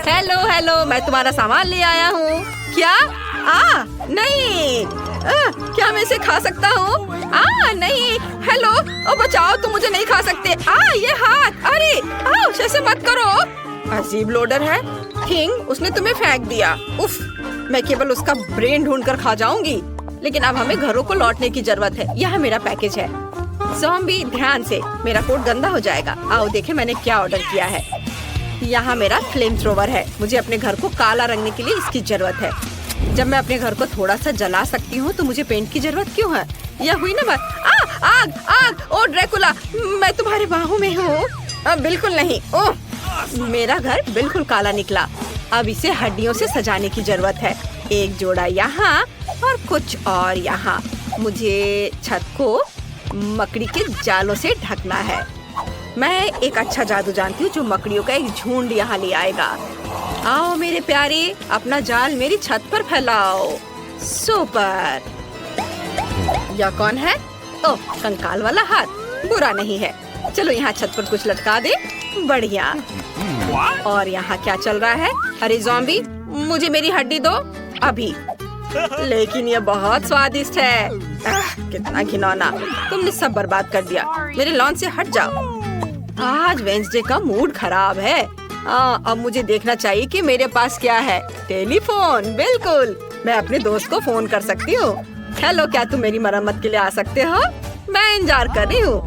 Hello hello, मैं तुम्हारा सामान ले आया हूँ। क्या? नहीं। क्या मैं इसे खा सकता हूँ? नहीं। हेलो, ओ बचाओ, तुम मुझे नहीं खा सकते। ये हाथ, अरे ऐसे मत करो। अजीब लोडर है। किंग, उसने तुम्हें फेंक दिया। उफ, मैं केवल उसका ब्रेन ढूंढ कर खा जाऊंगी। लेकिन अब हमें घरों को लौटने की जरूरत है। यह मेरा पैकेज है। ज़ॉम्बी, ध्यान से, मेरा कोट गंदा हो जाएगा। आओ देखें मैंने क्या ऑर्डर किया है। यहाँ मेरा फ्लेम थ्रोवर है। मुझे अपने घर को काला रंगने के लिए इसकी जरूरत है। जब मैं अपने घर को थोड़ा सा जला सकती हूँ तो मुझे पेंट की जरूरत क्यों है? यह हुई ना बात। आग आग, ओ ड्रैकुला, मैं तुम्हारे बाहों में हूँ। बिल्कुल नहीं। ओह, मेरा घर बिल्कुल काला निकला। अब इसे हड्डियों से सजाने की जरूरत है। एक जोड़ा यहाँ और कुछ और यहाँ। मुझे छत को मकड़ी के जालों से ढकना है। मैं एक अच्छा जादू जानती हूँ जो मकड़ियों का एक झुंड यहाँ ले आएगा। आओ मेरे प्यारे, अपना जाल मेरी छत पर फैलाओ। सुपर। यह कौन है? ओह, कंकाल वाला हाथ। बुरा नहीं है। चलो यहाँ छत पर कुछ लटका दे। बढ़िया। और यहाँ क्या चल रहा है? अरे ज़ॉम्बी, मुझे मेरी हड्डी दो अभी। लेकिन ये बहुत स्वादिष्ट है। कितना घिनौना। तुमने सब बर्बाद कर दिया। मेरे लॉन से हट जाओ। आज वेंसडे का मूड खराब है। अब मुझे देखना चाहिए कि मेरे पास क्या है। टेलीफोन, बिल्कुल। मैं अपने दोस्त को फोन कर सकती हूँ। हेलो, क्या तुम मेरी मरम्मत के लिए आ सकते हो? मैं इंतजार कर रही हूँ।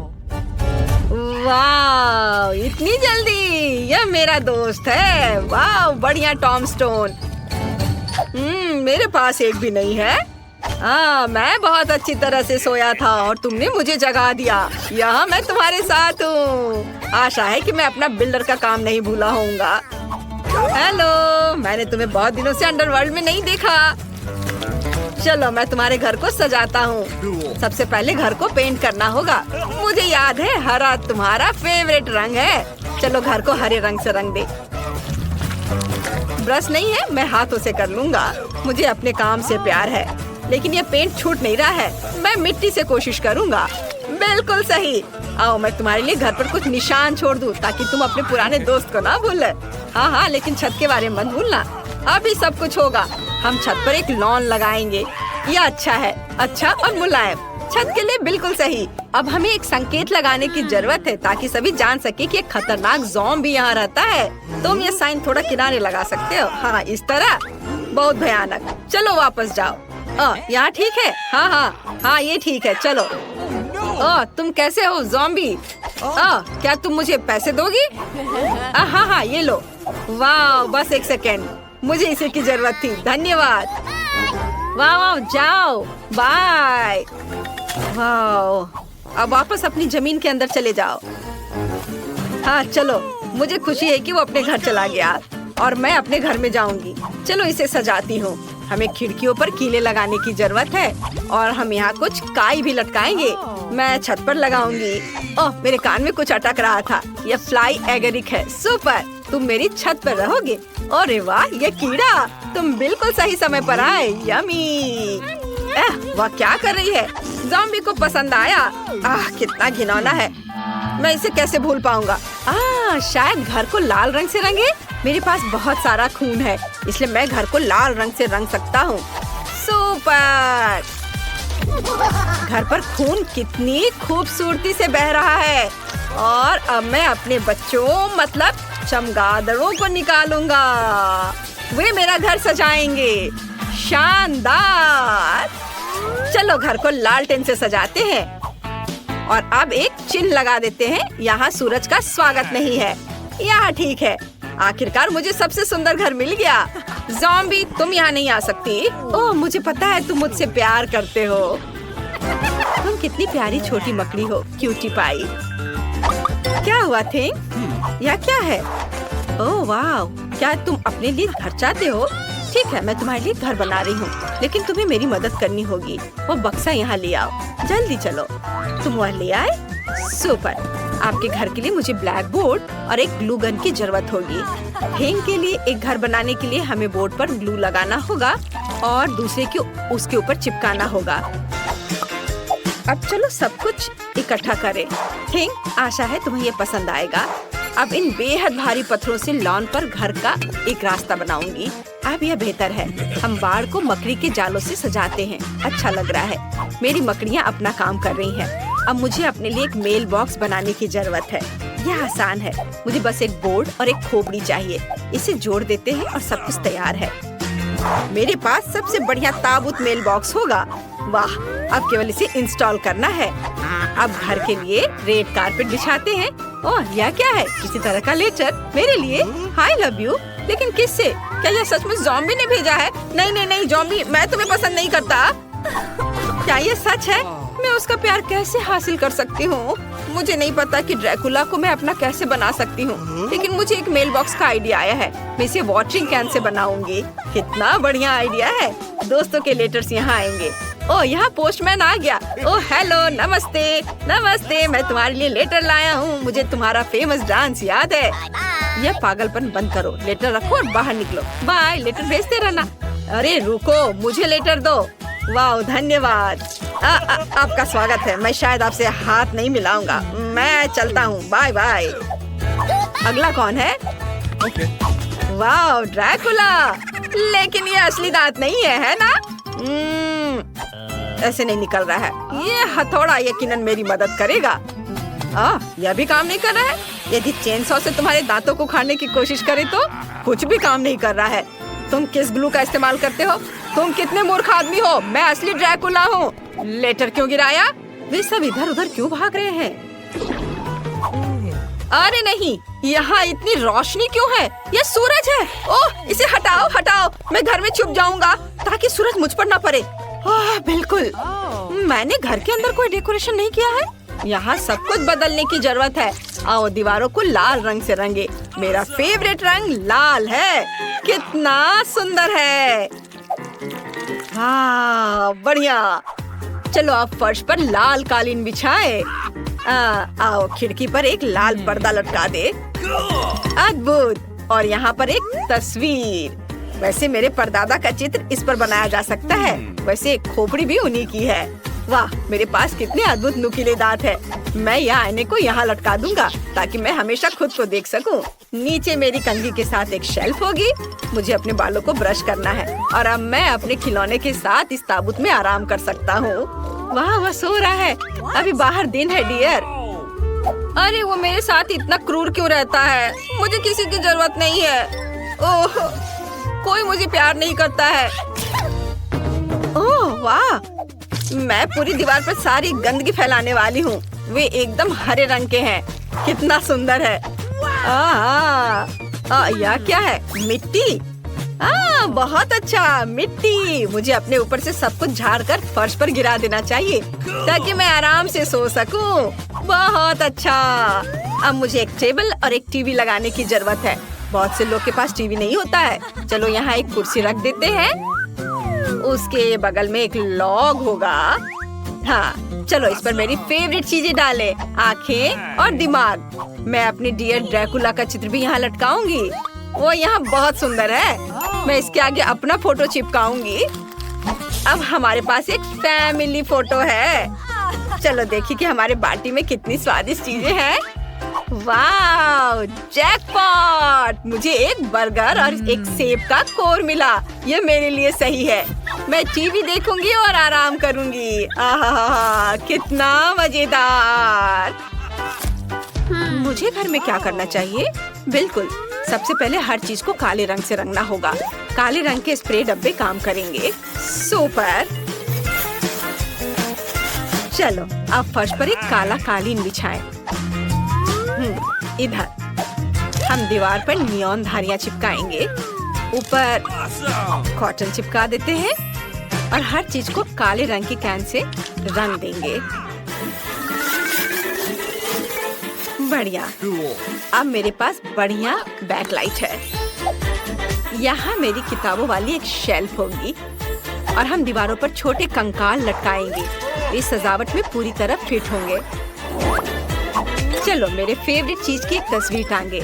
वाह, इतनी जल्दी? यह मेरा दोस्त है। वाह, बढ़िया टॉम स्टोन। मेरे पास एक भी नहीं है। मैं बहुत अच्छी तरह से सोया था और तुमने मुझे जगा दिया। यहाँ मैं तुम्हारे साथ हूँ। आशा है कि मैं अपना बिल्डर का काम नहीं भूला होऊंगा। हेलो, मैंने तुम्हें बहुत दिनों से अंडरवर्ल्ड में नहीं देखा। चलो मैं तुम्हारे घर को सजाता हूँ। सबसे पहले घर को पेंट करना होगा। मुझे याद है हरा तुम्हारा फेवरेट रंग है। चलो घर को हरे रंग से रंग दे। ब्रश नहीं है, मैं हाथों से कर लूँगा। मुझे अपने काम से प्यार है। लेकिन ये पेंट छूट नहीं रहा है। मैं मिट्टी से कोशिश करूँगा। बिल्कुल सही। आओ मैं तुम्हारे लिए घर पर कुछ निशान छोड़ दूँ ताकि तुम अपने पुराने दोस्त को ना भूले। हाँ, लेकिन छत के बारे में मत भूलना। अभी सब कुछ होगा। हम छत पर एक लॉन लगाएंगे। यह अच्छा है, अच्छा और मुलायम। छत के लिए बिल्कुल सही। अब हमें एक संकेत लगाने की जरूरत है ताकि सभी जान सके कि एक खतरनाक ज़ॉम्बी यहाँ रहता है। तुम ये साइन थोड़ा किनारे लगा सकते हो। हाँ, इस तरह। बहुत भयानक। चलो वापस जाओ। यहाँ ठीक है? हाँ, ये ठीक है। चलो। तुम कैसे हो ज़ॉम्बी? क्या तुम मुझे पैसे दोगी? हाँ, ये लो। वाह, बस एक सेकेंड, मुझे इसी की जरूरत थी। धन्यवाद। वाह, जाओ, बाय। वाह, अब वापस अपनी जमीन के अंदर चले जाओ। हाँ चलो, मुझे खुशी है कि वो अपने घर चला गया और मैं अपने घर में जाऊंगी। चलो इसे सजाती हूँ। हमें खिड़कियों पर कीले लगाने की जरूरत है और हम यहाँ कुछ काई भी लटकाएंगे। मैं छत पर लगाऊंगी। ओह, मेरे कान में कुछ अटक रहा था। यह फ्लाई एगरिक है। सुपर, तुम मेरी छत पर रहोगे। अरे वाह, ये कीड़ा, तुम बिल्कुल सही समय पर आए। यमी। वह क्या कर रही है? ज़ॉम्बी को पसंद आया। कितना घिनौना है। मैं इसे कैसे भूल पाऊंगा? शायद घर को लाल रंग से रंगे। मेरे पास बहुत सारा खून है, इसलिए मैं घर को लाल रंग से रंग सकता हूँ। सुपर। घर पर खून कितनी खूबसूरती से बह रहा है। और अब मैं अपने बच्चों मतलब चमगादड़ों को निकालूंगा। वे मेरा घर सजाएंगे। शानदार। चलो घर को लालटेन से सजाते हैं और अब एक चिन्ह लगा देते हैं। यहाँ सूरज का स्वागत नहीं है। यहाँ ठीक है। आखिरकार मुझे सबसे सुंदर घर मिल गया। ज़ॉम्बी, तुम यहाँ नहीं आ सकती। ओह, मुझे पता है तुम मुझसे प्यार करते हो। तुम कितनी प्यारी छोटी मकड़ी हो, क्यूटी पाई। क्या हुआ थिंग? यह क्या है? ओह वाह, क्या तुम अपने लिए घर चाहते हो? ठीक है, मैं तुम्हारे लिए घर बना रही हूँ, लेकिन तुम्हें मेरी मदद करनी होगी। वो बक्सा यहाँ ले आओ। जल्दी चलो। तुम वह ले आए? सुपर। आपके घर के लिए मुझे ब्लैक बोर्ड और एक ग्लू गन की जरूरत होगी। थिंग के लिए एक घर बनाने के लिए हमें बोर्ड पर ग्लू लगाना होगा और दूसरे को उसके ऊपर चिपकाना होगा। अब चलो सब कुछ इकट्ठा करें। थिंग, आशा है तुम्हें ये पसंद आएगा। अब इन बेहद भारी पत्थरों से लॉन पर घर का एक रास्ता बनाऊंगी। अब यह बेहतर है। हम बाड़ को मकड़ी के जालों से सजाते हैं। अच्छा लग रहा है। मेरी मकड़ियाँ अपना काम कर रही हैं। अब मुझे अपने लिए एक मेल बॉक्स बनाने की जरूरत है। यह आसान है। मुझे बस एक बोर्ड और एक खोपड़ी चाहिए। इसे जोड़ देते हैं और सब कुछ तैयार है। मेरे पास सबसे बढ़िया ताबूत मेल बॉक्स होगा। वाह, अब केवल इसे इंस्टॉल करना है। अब घर के लिए रेड कारपेट बिछाते हैं। ओह, यह क्या है? किसी तरह का लेटर मेरे लिए। I love you. लेकिन किससे? क्या यह सचमुच ज़ॉम्बी ने भेजा है? नहीं नहीं नहीं, ज़ॉम्बी, मैं तुम्हें पसंद नहीं करता। क्या यह सच है? मैं उसका प्यार कैसे हासिल कर सकती हूँ? मुझे नहीं पता कि ड्रैकुला को मैं अपना कैसे बना सकती हूँ, लेकिन मुझे एक मेल बॉक्स का आइडिया आया है। मैं इसे वाटरिंग कैन से बनाऊंगी। कितना बढ़िया आइडिया है। दोस्तों के लेटर्स यहाँ आएंगे। ओह, यहाँ पोस्टमैन आ गया। ओह हेलो, नमस्ते नमस्ते, मैं तुम्हारे लिए लेटर लाया हूँ। मुझे तुम्हारा फेमस डांस याद है। यह पागलपन बंद करो। लेटर रखो और बाहर निकलो। बाय। लेटर भेजते रहना। अरे रुको, मुझे लेटर दो। वाह, धन्यवाद। आपका स्वागत है। मैं शायद आपसे हाथ नहीं मिलाऊंगा। मैं चलता हूँ। Bye bye. अगला कौन है? वाह, ड्रैकुला। लेकिन ये असली दांत नहीं है ना? ऐसे नहीं निकल रहा है। ये हथौड़ा यकीनन मेरी मदद करेगा। यह भी काम नहीं कर रहा है। यदि चेनसॉ से तुम्हारे दांतों को उखाड़ने की कोशिश करे तो कुछ भी काम नहीं कर रहा है। तुम किस ग्लू का इस्तेमाल करते हो? तुम कितने मूर्ख आदमी हो। मैं असली ड्रैकुला हूँ। लेटर क्यों गिराया? वे सब इधर उधर क्यों भाग रहे हैं? अरे नहीं, यहाँ इतनी रोशनी क्यों है? यह सूरज है। ओह, इसे हटाओ हटाओ। मैं घर में छुप जाऊंगा ताकि सूरज मुझ पर न पड़े। बिल्कुल। मैंने घर के अंदर कोई डेकोरेशन नहीं किया है। यहाँ सब कुछ बदलने की जरूरत है। आओ दीवारों को लाल रंग से रंगे। मेरा फेवरेट रंग लाल है। कितना सुंदर है। हाँ, बढ़िया। चलो अब फर्श पर लाल कालीन बिछाए। आओ खिड़की पर एक लाल पर्दा लटका दे। अद्भुत। और यहाँ पर एक तस्वीर। वैसे मेरे परदादा का चित्र इस पर बनाया जा सकता है। वैसे खोपड़ी भी उन्हीं की है। वाह, मेरे पास कितने अद्भुत नुकीले दांत है। मैं यह आईने को यहाँ लटका दूंगा ताकि मैं हमेशा खुद को देख सकूं। नीचे मेरी कंघी के साथ एक शेल्फ होगी। मुझे अपने बालों को ब्रश करना है और अब मैं अपने खिलौने के साथ इस ताबूत में आराम कर सकता हूँ। वाह, वह सो रहा है। अभी बाहर दिन है डियर। अरे वो मेरे साथ इतना क्रूर क्यों रहता है? मुझे किसी की जरूरत नहीं है। ओह, कोई मुझे प्यार नहीं करता है। ओह वाह, मैं पूरी दीवार पर सारी गंदगी फैलाने वाली हूँ। वे एकदम हरे रंग के हैं। कितना सुंदर है। यह क्या है? मिट्टी। बहुत अच्छा, मिट्टी। मुझे अपने ऊपर से सब कुछ झाड़ कर फर्श पर गिरा देना चाहिए ताकि मैं आराम से सो सकूं। बहुत अच्छा। अब मुझे एक टेबल और एक टीवी लगाने की जरूरत है। बहुत से लोग के पास टीवी नहीं होता है। चलो यहाँ एक कुर्सी रख देते हैं। उसके बगल में एक लॉग होगा। हाँ, चलो इस पर मेरी फेवरेट चीजें डालें, आँखें और दिमाग। मैं अपने डियर ड्रैकुला का चित्र भी यहाँ लटकाऊंगी। वो यहाँ बहुत सुंदर है। मैं इसके आगे अपना फोटो चिपकाऊंगी। अब हमारे पास एक फैमिली फोटो है। चलो देखिए कि हमारे बाटी में कितनी स्वादिष्ट चीजें हैं। वाह, जैकपॉट! मुझे एक बर्गर और एक सेब का कोर मिला। ये मेरे लिए सही है। मैं टीवी देखूंगी और आराम करूंगी। आहा, कितना मजेदार। मुझे घर में क्या करना चाहिए? बिल्कुल, सबसे पहले हर चीज को काले रंग से रंगना होगा। काले रंग के स्प्रे डब्बे काम करेंगे। सुपर। चलो अब फर्श पर एक काला कालीन बिछाएं। इधर हम दीवार पर नियॉन धारियां चिपकाएंगे। ऊपर कॉटन चिपका देते हैं और हर चीज को काले रंग की कैन से रंग देंगे। बढ़िया। अब मेरे पास बढ़िया बैकलाइट है। यहाँ मेरी किताबों वाली एक शेल्फ होगी और हम दीवारों पर छोटे कंकाल लटकाएंगे। इस सजावट में पूरी तरह फिट होंगे। चलो मेरे फेवरेट चीज की एक तस्वीर टांगे।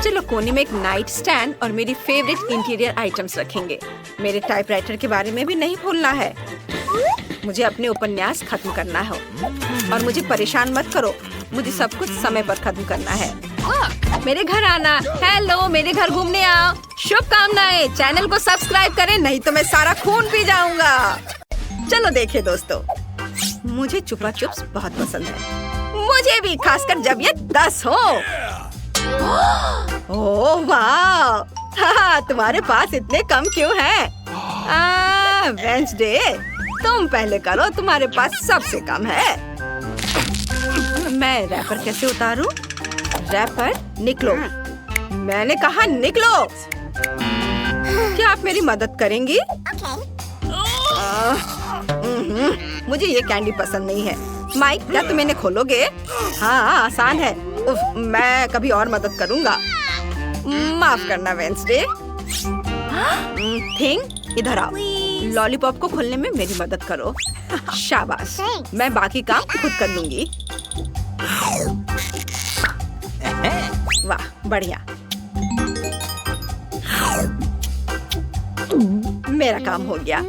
चलो कोने में एक नाइट स्टैंड और मेरी फेवरेट इंटीरियर आइटम्स रखेंगे। मेरे टाइपराइटर के बारे में भी नहीं भूलना है। मुझे अपने उपन्यास खत्म करना है और मुझे परेशान मत करो, मुझे सब कुछ समय पर खत्म करना है। मेरे घर आना। हेलो, मेरे घर घूमने आओ। शुभकामनाएं। चैनल को सब्सक्राइब करें, नहीं तो मैं सारा खून पी जाऊंगा। चलो देखिए दोस्तों, मुझे चुपा चुप्स बहुत पसंद है। मुझे भी, खासकर जब ये 10 हो। ओह वाह, तुम्हारे पास इतने कम क्यों हैं? वेंसडे, तुम पहले करो, तुम्हारे पास सबसे कम है। मैं रैपर कैसे उतारूं? रैपर निकलो। मैंने कहा निकलो। क्या आप मेरी मदद करेंगी? मुझे ये कैंडी पसंद नहीं है। माइक, क्या तुम इन्हें खोलोगे? हाँ, आसान है। मैं कभी और मदद करूँगा। माफ करना वेंसडे। थिंग, इधर आओ। लॉलीपॉप को खोलने में मेरी मदद करो। शाबाश, मैं बाकी काम खुद कर लूंगी। वाह, बढ़िया। मेरा काम हो गया।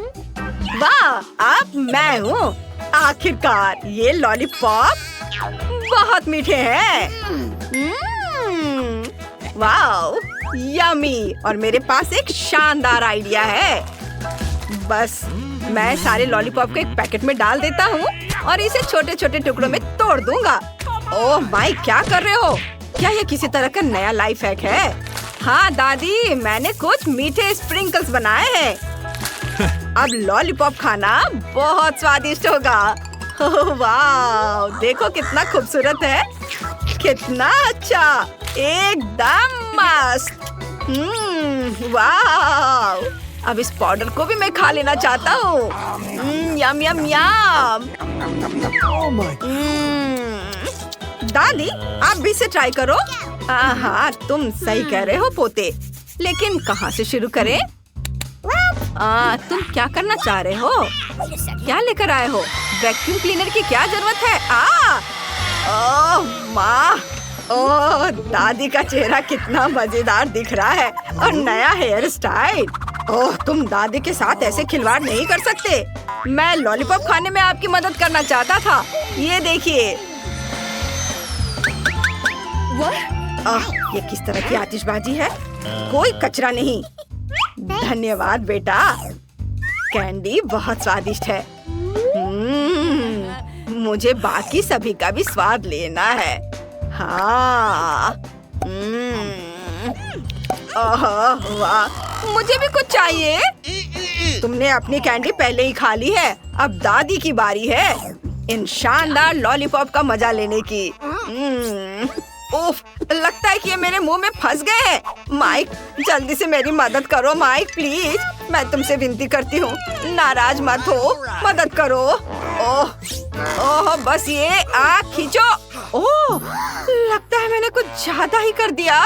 वाह, अब मैं हूँ। आखिरकार ये लॉलीपॉप बहुत मीठे हैं। वाह, यमी। और मेरे पास एक शानदार आइडिया है। बस मैं सारे लॉलीपॉप को एक पैकेट में डाल देता हूँ और इसे छोटे छोटे टुकड़ों में तोड़ दूंगा। ओह माई, क्या कर रहे हो? क्या ये किसी तरह का नया लाइफ हैक है? हाँ दादी, मैंने कुछ मीठे स्प्रिंकल्स बनाए हैं। अब लॉलीपॉप खाना बहुत स्वादिष्ट होगा। ओह वाह, देखो कितना खूबसूरत है। कितना अच्छा, एकदम मस्त। वाह, अब इस पाउडर को भी मैं खा लेना चाहता हूँ। यम यम यम। दादी, आप भी इसे ट्राई करो। हाँ, तुम सही कह रहे हो पोते, लेकिन कहाँ से शुरू करें? तुम क्या करना चाह रहे हो? क्या लेकर आए हो? वैक्यूम क्लीनर की क्या जरूरत है? ओह माँ, ओह दादी का चेहरा कितना मजेदार दिख रहा है और नया हेयर स्टाइल। ओह, तुम दादी के साथ ऐसे खिलवाड़ नहीं कर सकते। मैं लॉलीपॉप खाने में आपकी मदद करना चाहता था। ये देखिए। ये किस तरह की आतिशबाजी है? कोई कचरा नहीं। धन्यवाद बेटा, कैंडी बहुत स्वादिष्ट है। मुझे बाकी सभी का भी स्वाद लेना है। हाँ। वाह, मुझे भी कुछ चाहिए। तुमने अपनी कैंडी पहले ही खा ली है, अब दादी की बारी है इन शानदार लॉलीपॉप का मजा लेने की। उफ, लगता है कि ये मेरे मुंह में फंस गए हैं। माइक, जल्दी से मेरी मदद करो माइक, प्लीज। मैं तुमसे विनती करती हूँ, नाराज मत हो, मदद करो। ओह, ओह, बस ये खींचो। ओह, लगता है मैंने कुछ ज्यादा ही कर दिया।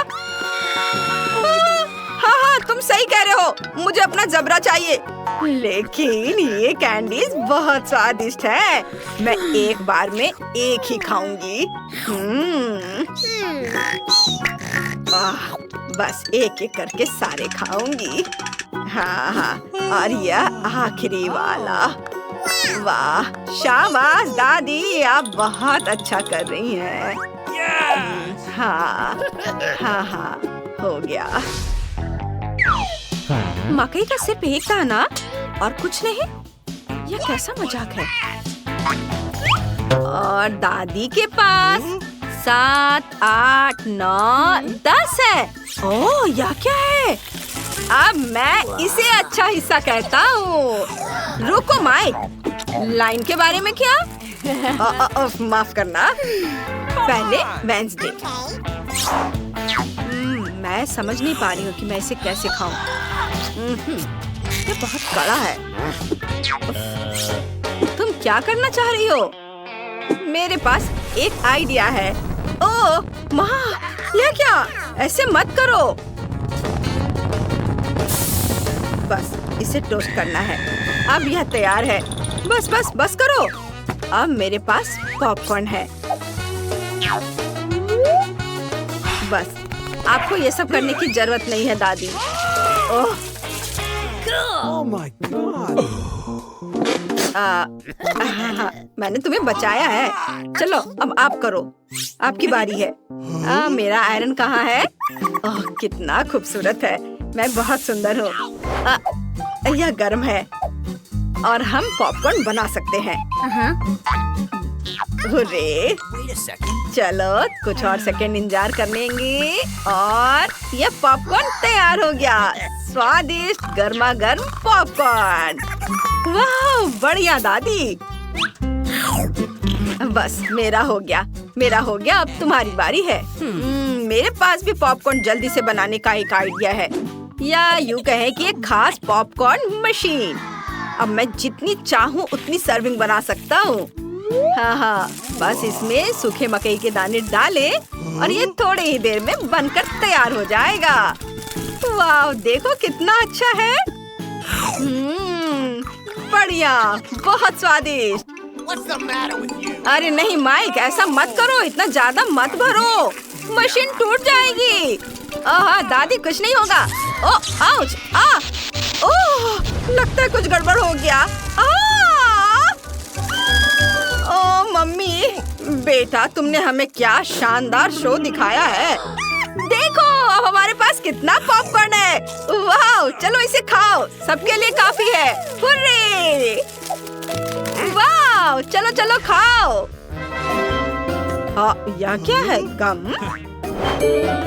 हाँ, तुम सही कह रहे हो, मुझे अपना जबरा चाहिए। लेकिन ये कैंडीज बहुत स्वादिष्ट है। मैं एक बार में एक ही खाऊंगी। बस एक एक करके सारे खाऊंगी। हाँ, और यह आखिरी वाला। वाह, शाबाश दादी, आप बहुत अच्छा कर रही हैं। हाँ, हो गया। मकई का सिर्फ एक दाना और कुछ नहीं? यह कैसा मजाक है? और दादी के पास 7, 8, 9, 10 है। ओह, यह क्या है? अब मैं इसे अच्छा हिस्सा कहता हूँ। रुको माइक, लाइन के बारे में क्या? माफ करना, पहले वेंसडे। मैं समझ नहीं पा रही हूँ कि मैं इसे कैसे खाऊं। ये बहुत कड़ा है। तुम क्या करना चाह रही हो? मेरे पास एक आइडिया है। ओह माँ, यह क्या? ऐसे मत करो। बस इसे टोस्ट करना है। अब यह तैयार है। बस करो। अब मेरे पास पॉपकॉर्न है। बस आपको ये सब करने की जरूरत नहीं है दादी। ओह Oh my God! मैंने तुम्हें बचाया है। चलो अब आप करो, आपकी बारी है। मेरा आयरन कहाँ है? ओह कितना खूबसूरत है, मैं बहुत सुंदर हूँ। यह गर्म है और हम पॉपकॉर्न बना सकते हैं। हुर्रे! चलो कुछ और सेकंड इंतजार कर लेंगे और यह पॉपकॉर्न तैयार हो गया। स्वादिष्ट गर्मा गर्म पॉपकॉर्न। वाह बढ़िया दादी। बस मेरा हो गया, अब तुम्हारी बारी है। मेरे पास भी पॉपकॉर्न जल्दी से बनाने का एक आइडिया है, या यूँ कहें कि एक खास पॉपकॉर्न मशीन। अब मैं जितनी चाहूँ उतनी सर्विंग बना सकता हूँ। हाँ, बस इसमें सूखे मकई के दाने डाले और ये थोड़ी ही देर में बनकर तैयार हो जाएगा। वाह देखो कितना अच्छा है। बढ़िया, बहुत स्वादिष्ट। अरे नहीं माइक, ऐसा मत करो, इतना ज्यादा मत भरो, मशीन टूट जाएगी। दादी कुछ नहीं होगा। ओह आउच! ओह लगता है कुछ गड़बड़ हो गया। ओह मम्मी, बेटा तुमने हमें क्या शानदार शो दिखाया है। देखो अब हमारे पास कितना पॉपकॉर्न है। वाह चलो इसे खाओ, सबके लिए काफी है। हुर्रे! वाह चलो चलो खाओ। यह क्या है? गम?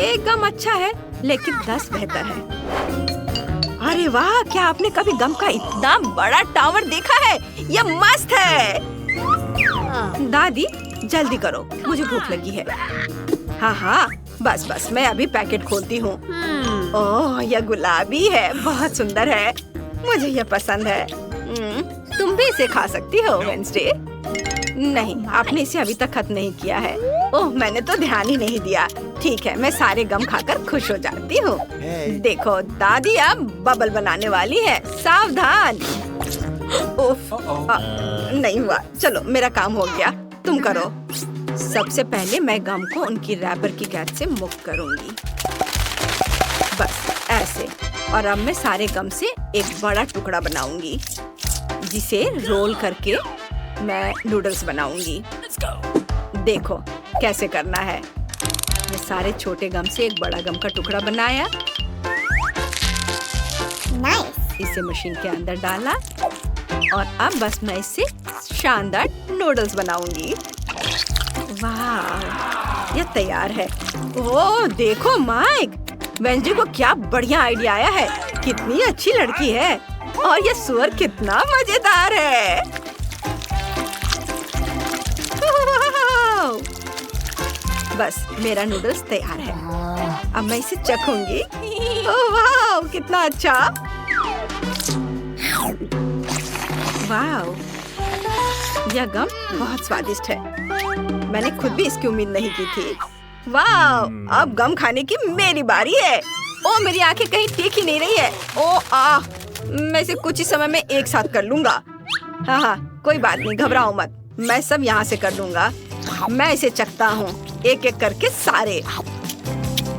एक गम अच्छा है लेकिन 10 बेहतर है। अरे वाह, क्या आपने कभी गम का इतना बड़ा टावर देखा है? यह मस्त है। दादी जल्दी करो, मुझे भूख लगी है। हाँ बस मैं अभी पैकेट खोलती हूँ। ओह यह गुलाबी है, बहुत सुंदर है, मुझे यह पसंद है। तुम भी इसे खा सकती हो वेंसडे। नहीं, आपने इसे अभी तक खत्म नहीं किया है। ओह मैंने तो ध्यान ही नहीं दिया। ठीक है, मैं सारे गम खाकर खुश हो जाती हूँ। देखो दादी अब बबल बनाने वाली है, सावधान। नहीं हुआ, चलो मेरा काम हो गया, तुम करो। सबसे पहले मैं गम को उनकी रैपर की कैद से मुक्त करूंगी, बस ऐसे। और अब मैं सारे गम से एक बड़ा टुकड़ा बनाऊंगी, जिसे रोल करके मैं नूडल्स बनाऊंगी। देखो कैसे करना है। मैं सारे छोटे गम से एक बड़ा गम का टुकड़ा बनाया। इसे मशीन के अंदर डाला और अब बस मैं इससे शानदार नूडल्स बनाऊंगी। वाह ये तैयार है। ओह देखो माइक, वेंसडे को क्या बढ़िया आइडिया आया है। कितनी अच्छी लड़की है और ये सुअर कितना मजेदार है। बस मेरा नूडल्स तैयार है, अब मैं इसे चखूंगी। ओह वाह कितना अच्छा। वाह यह गम बहुत स्वादिष्ट है, मैंने खुद भी इसकी उम्मीद नहीं की थी। वाह अब गम खाने की मेरी बारी है। ओ मेरी आंखें कहीं ठीक ही नहीं रही है। मैं इसे कुछ ही समय में एक साथ कर लूंगा। हाँ कोई बात नहीं, घबराओ मत, मैं सब यहाँ से कर लूंगा। मैं इसे चखता हूँ एक एक करके सारे।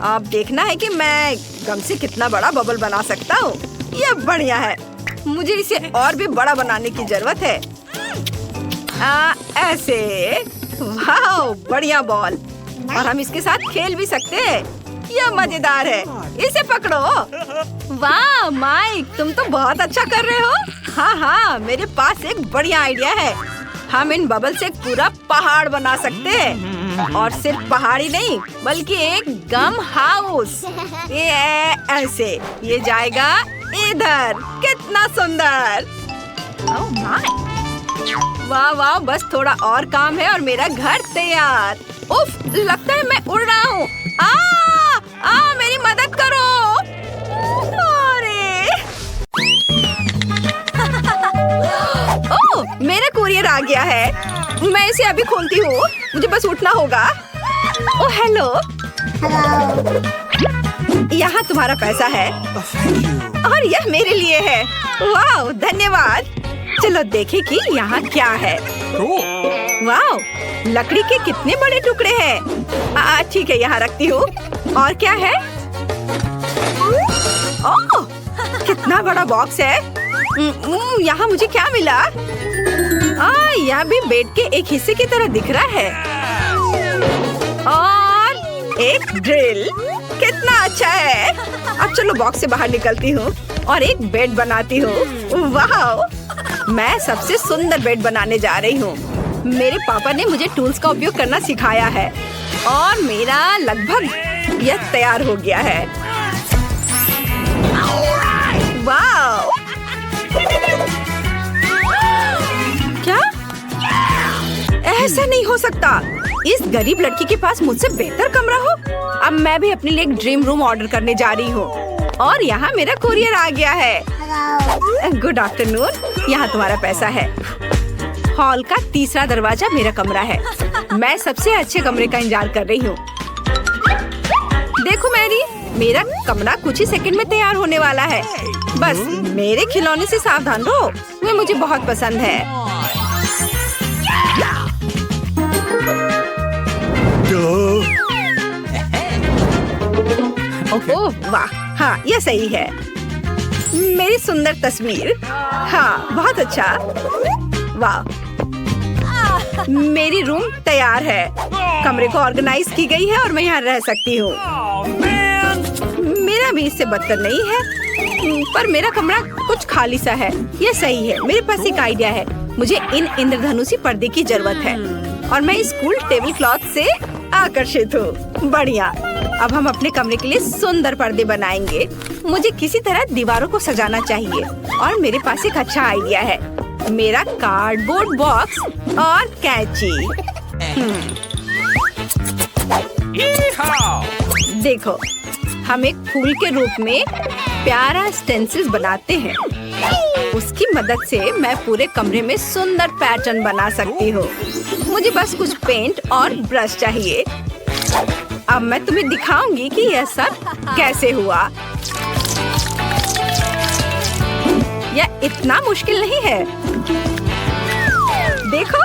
अब देखना है कि मैं गम से कितना बड़ा बबल बना सकता हूँ। यह बढ़िया है, मुझे इसे और भी बड़ा बनाने की जरूरत है। ऐसे। वाह बढ़िया बॉल, और हम इसके साथ खेल भी सकते हैं। यह मजेदार है, इसे पकड़ो। वाह माइक, तुम तो बहुत अच्छा कर रहे हो। हाँ मेरे पास एक बढ़िया आइडिया है। हम इन बबल से एक पूरा पहाड़ बना सकते हैं, और सिर्फ पहाड़ी नहीं बल्कि एक गम हाउस। ये ऐसे, ये जाएगा इधर। कितना सुंदर। ओह माय, वाह बस थोड़ा और काम है और मेरा घर तैयार। उफ, लगता है मैं उड़ रहा हूँ। मेरी मदद करो। अरे ओह मेरा कुरियर आ गया है, मैं इसे अभी खोलती हूँ, मुझे बस उठना होगा। ओह हेलो, यहाँ तुम्हारा पैसा है और यह मेरे लिए है। वाह धन्यवाद। चलो देखें कि यहाँ क्या है। वाह लकड़ी के कितने बड़े टुकड़े हैं। ठीक है यहाँ रखती हूँ। और क्या है? कितना बड़ा बॉक्स है। यहाँ मुझे क्या मिला? यह भी बेड के एक हिस्से की तरह दिख रहा है। और एक ड्रिल, कितना अच्छा है। अब चलो बॉक्स से बाहर निकलती हूँ और एक बेड बनाती हूँ। वाह, मैं सबसे सुंदर बेड बनाने जा रही हूँ। मेरे पापा ने मुझे टूल्स का उपयोग करना सिखाया है और मेरा लगभग यह तैयार हो गया है। वाह! क्या? ऐसा नहीं हो सकता। इस गरीब लड़की के पास मुझसे बेहतर कमरा हो। अब मैं भी अपने लिए एक ड्रीम रूम ऑर्डर करने जा रही हूँ और यहाँ मेरा कोरियर आ गया है। गुड आफ्टरनून, यहाँ तुम्हारा पैसा है। हॉल का तीसरा दरवाजा मेरा कमरा है। मैं सबसे अच्छे कमरे का इंतजार कर रही हूँ। देखो मैरी, मेरा कमरा कुछ ही सेकंड में तैयार होने वाला है। बस मेरे खिलौने से सावधान रहो, वे मुझे बहुत पसंद है। ओह वाह, हाँ यह सही है। मेरी सुंदर तस्वीर, हाँ बहुत अच्छा। वाह, मेरी रूम तैयार है। कमरे को ऑर्गेनाइज की गई है और मैं यहाँ रह सकती हूँ। मेरा भी इससे बदतर नहीं है, पर मेरा कमरा कुछ खाली सा है। यह सही है। मेरे पास एक आइडिया है। मुझे इन इंद्रधनुषी पर्दे की जरूरत है और मैं इस कूल टेबल क्लॉथ से आकर्षित हूँ। बढ़िया, अब हम अपने कमरे के लिए सुंदर पर्दे बनाएंगे। मुझे किसी तरह दीवारों को सजाना चाहिए और मेरे पास एक अच्छा आइडिया है। मेरा कार्डबोर्ड बॉक्स और कैंची। देखो, हम एक फूल के रूप में प्यारा स्टेंसिल्स बनाते हैं। उसकी मदद से मैं पूरे कमरे में सुंदर पैटर्न बना सकती हूँ। मुझे बस कुछ पेंट और ब्रश चाहिए। अब मैं तुम्हें दिखाऊंगी कि यह सब कैसे हुआ। यह इतना मुश्किल नहीं है। देखो,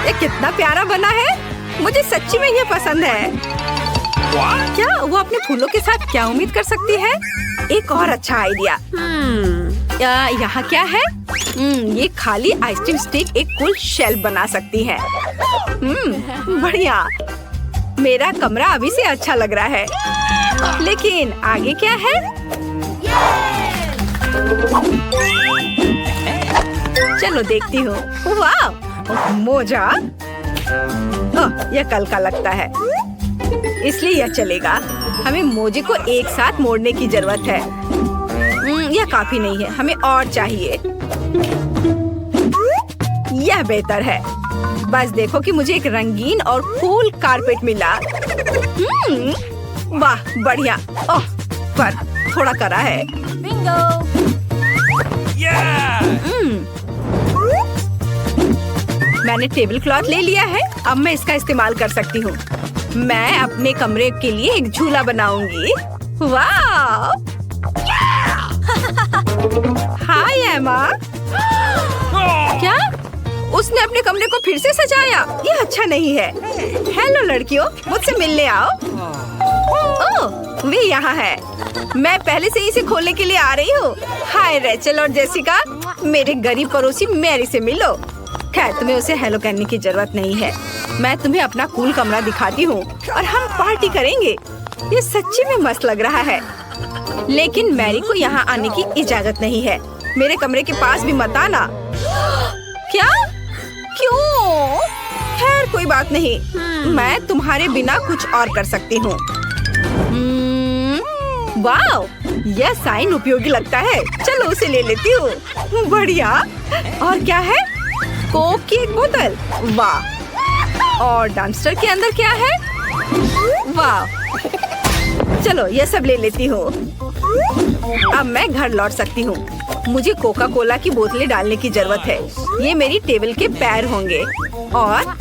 यह कितना प्यारा बना है। मुझे सच्ची में यह पसंद है। क्या वो अपने फूलों के साथ क्या उम्मीद कर सकती है? एक और अच्छा आइडिया। यहाँ क्या है? ये खाली आइसक्रीम स्टिक एक कूल शेल्फ बना सकती है। बढ़िया, मेरा कमरा अभी से अच्छा लग रहा है। लेकिन आगे क्या है? चलो देखती हूँ। वाह, मोजा। यह कल का लगता है, इसलिए यह चलेगा। हमें मोजे को एक साथ मोड़ने की जरूरत है। यह काफी नहीं है, हमें और चाहिए। यह बेहतर है। बस देखो कि मुझे एक रंगीन और कूल कारपेट मिला। वाह बढ़िया। ओह, पर थोड़ा कड़ा है। मैंने टेबल क्लॉथ ले लिया है। अब मैं इसका इस्तेमाल कर सकती हूँ। मैं अपने कमरे के लिए एक झूला बनाऊंगी। वाह! हाय एमा। क्या? उसने अपने कमरे को फिर से सजाया। ये अच्छा नहीं है। हेलो लड़कियों, मुझसे मिलने आओ। ओह, वे यहाँ है। मैं पहले से ही इसे खोलने के लिए आ रही हूँ। हाय रेचल और जेसिका, मेरे गरीब पड़ोसी मैरी से मिलो। खैर, तुम्हें उसे हेलो कहने की जरूरत नहीं है। मैं तुम्हें अपना कूल कमरा दिखाती हूँ और हम पार्टी करेंगे। ये सच्ची में मस्त लग रहा है। लेकिन मैरी को यहाँ आने की इजाजत नहीं है। मेरे कमरे के पास भी मत आना। क्या? क्यों? खैर कोई बात नहीं, मैं तुम्हारे बिना कुछ और कर सकती हूँ। वाह, यह साइन उपयोगी लगता है। चलो उसे ले लेती हूँ। बढ़िया। और क्या है? कोक की एक बोतल। वाह। और डम्पस्टर के अंदर क्या है? वाह। चलो यह सब ले लेती हूँ। अब मैं घर लौट सकती हूँ। मुझे कोका कोला की बोतलें डालने की जरूरत है। ये मेरी टेबल के पैर होंगे और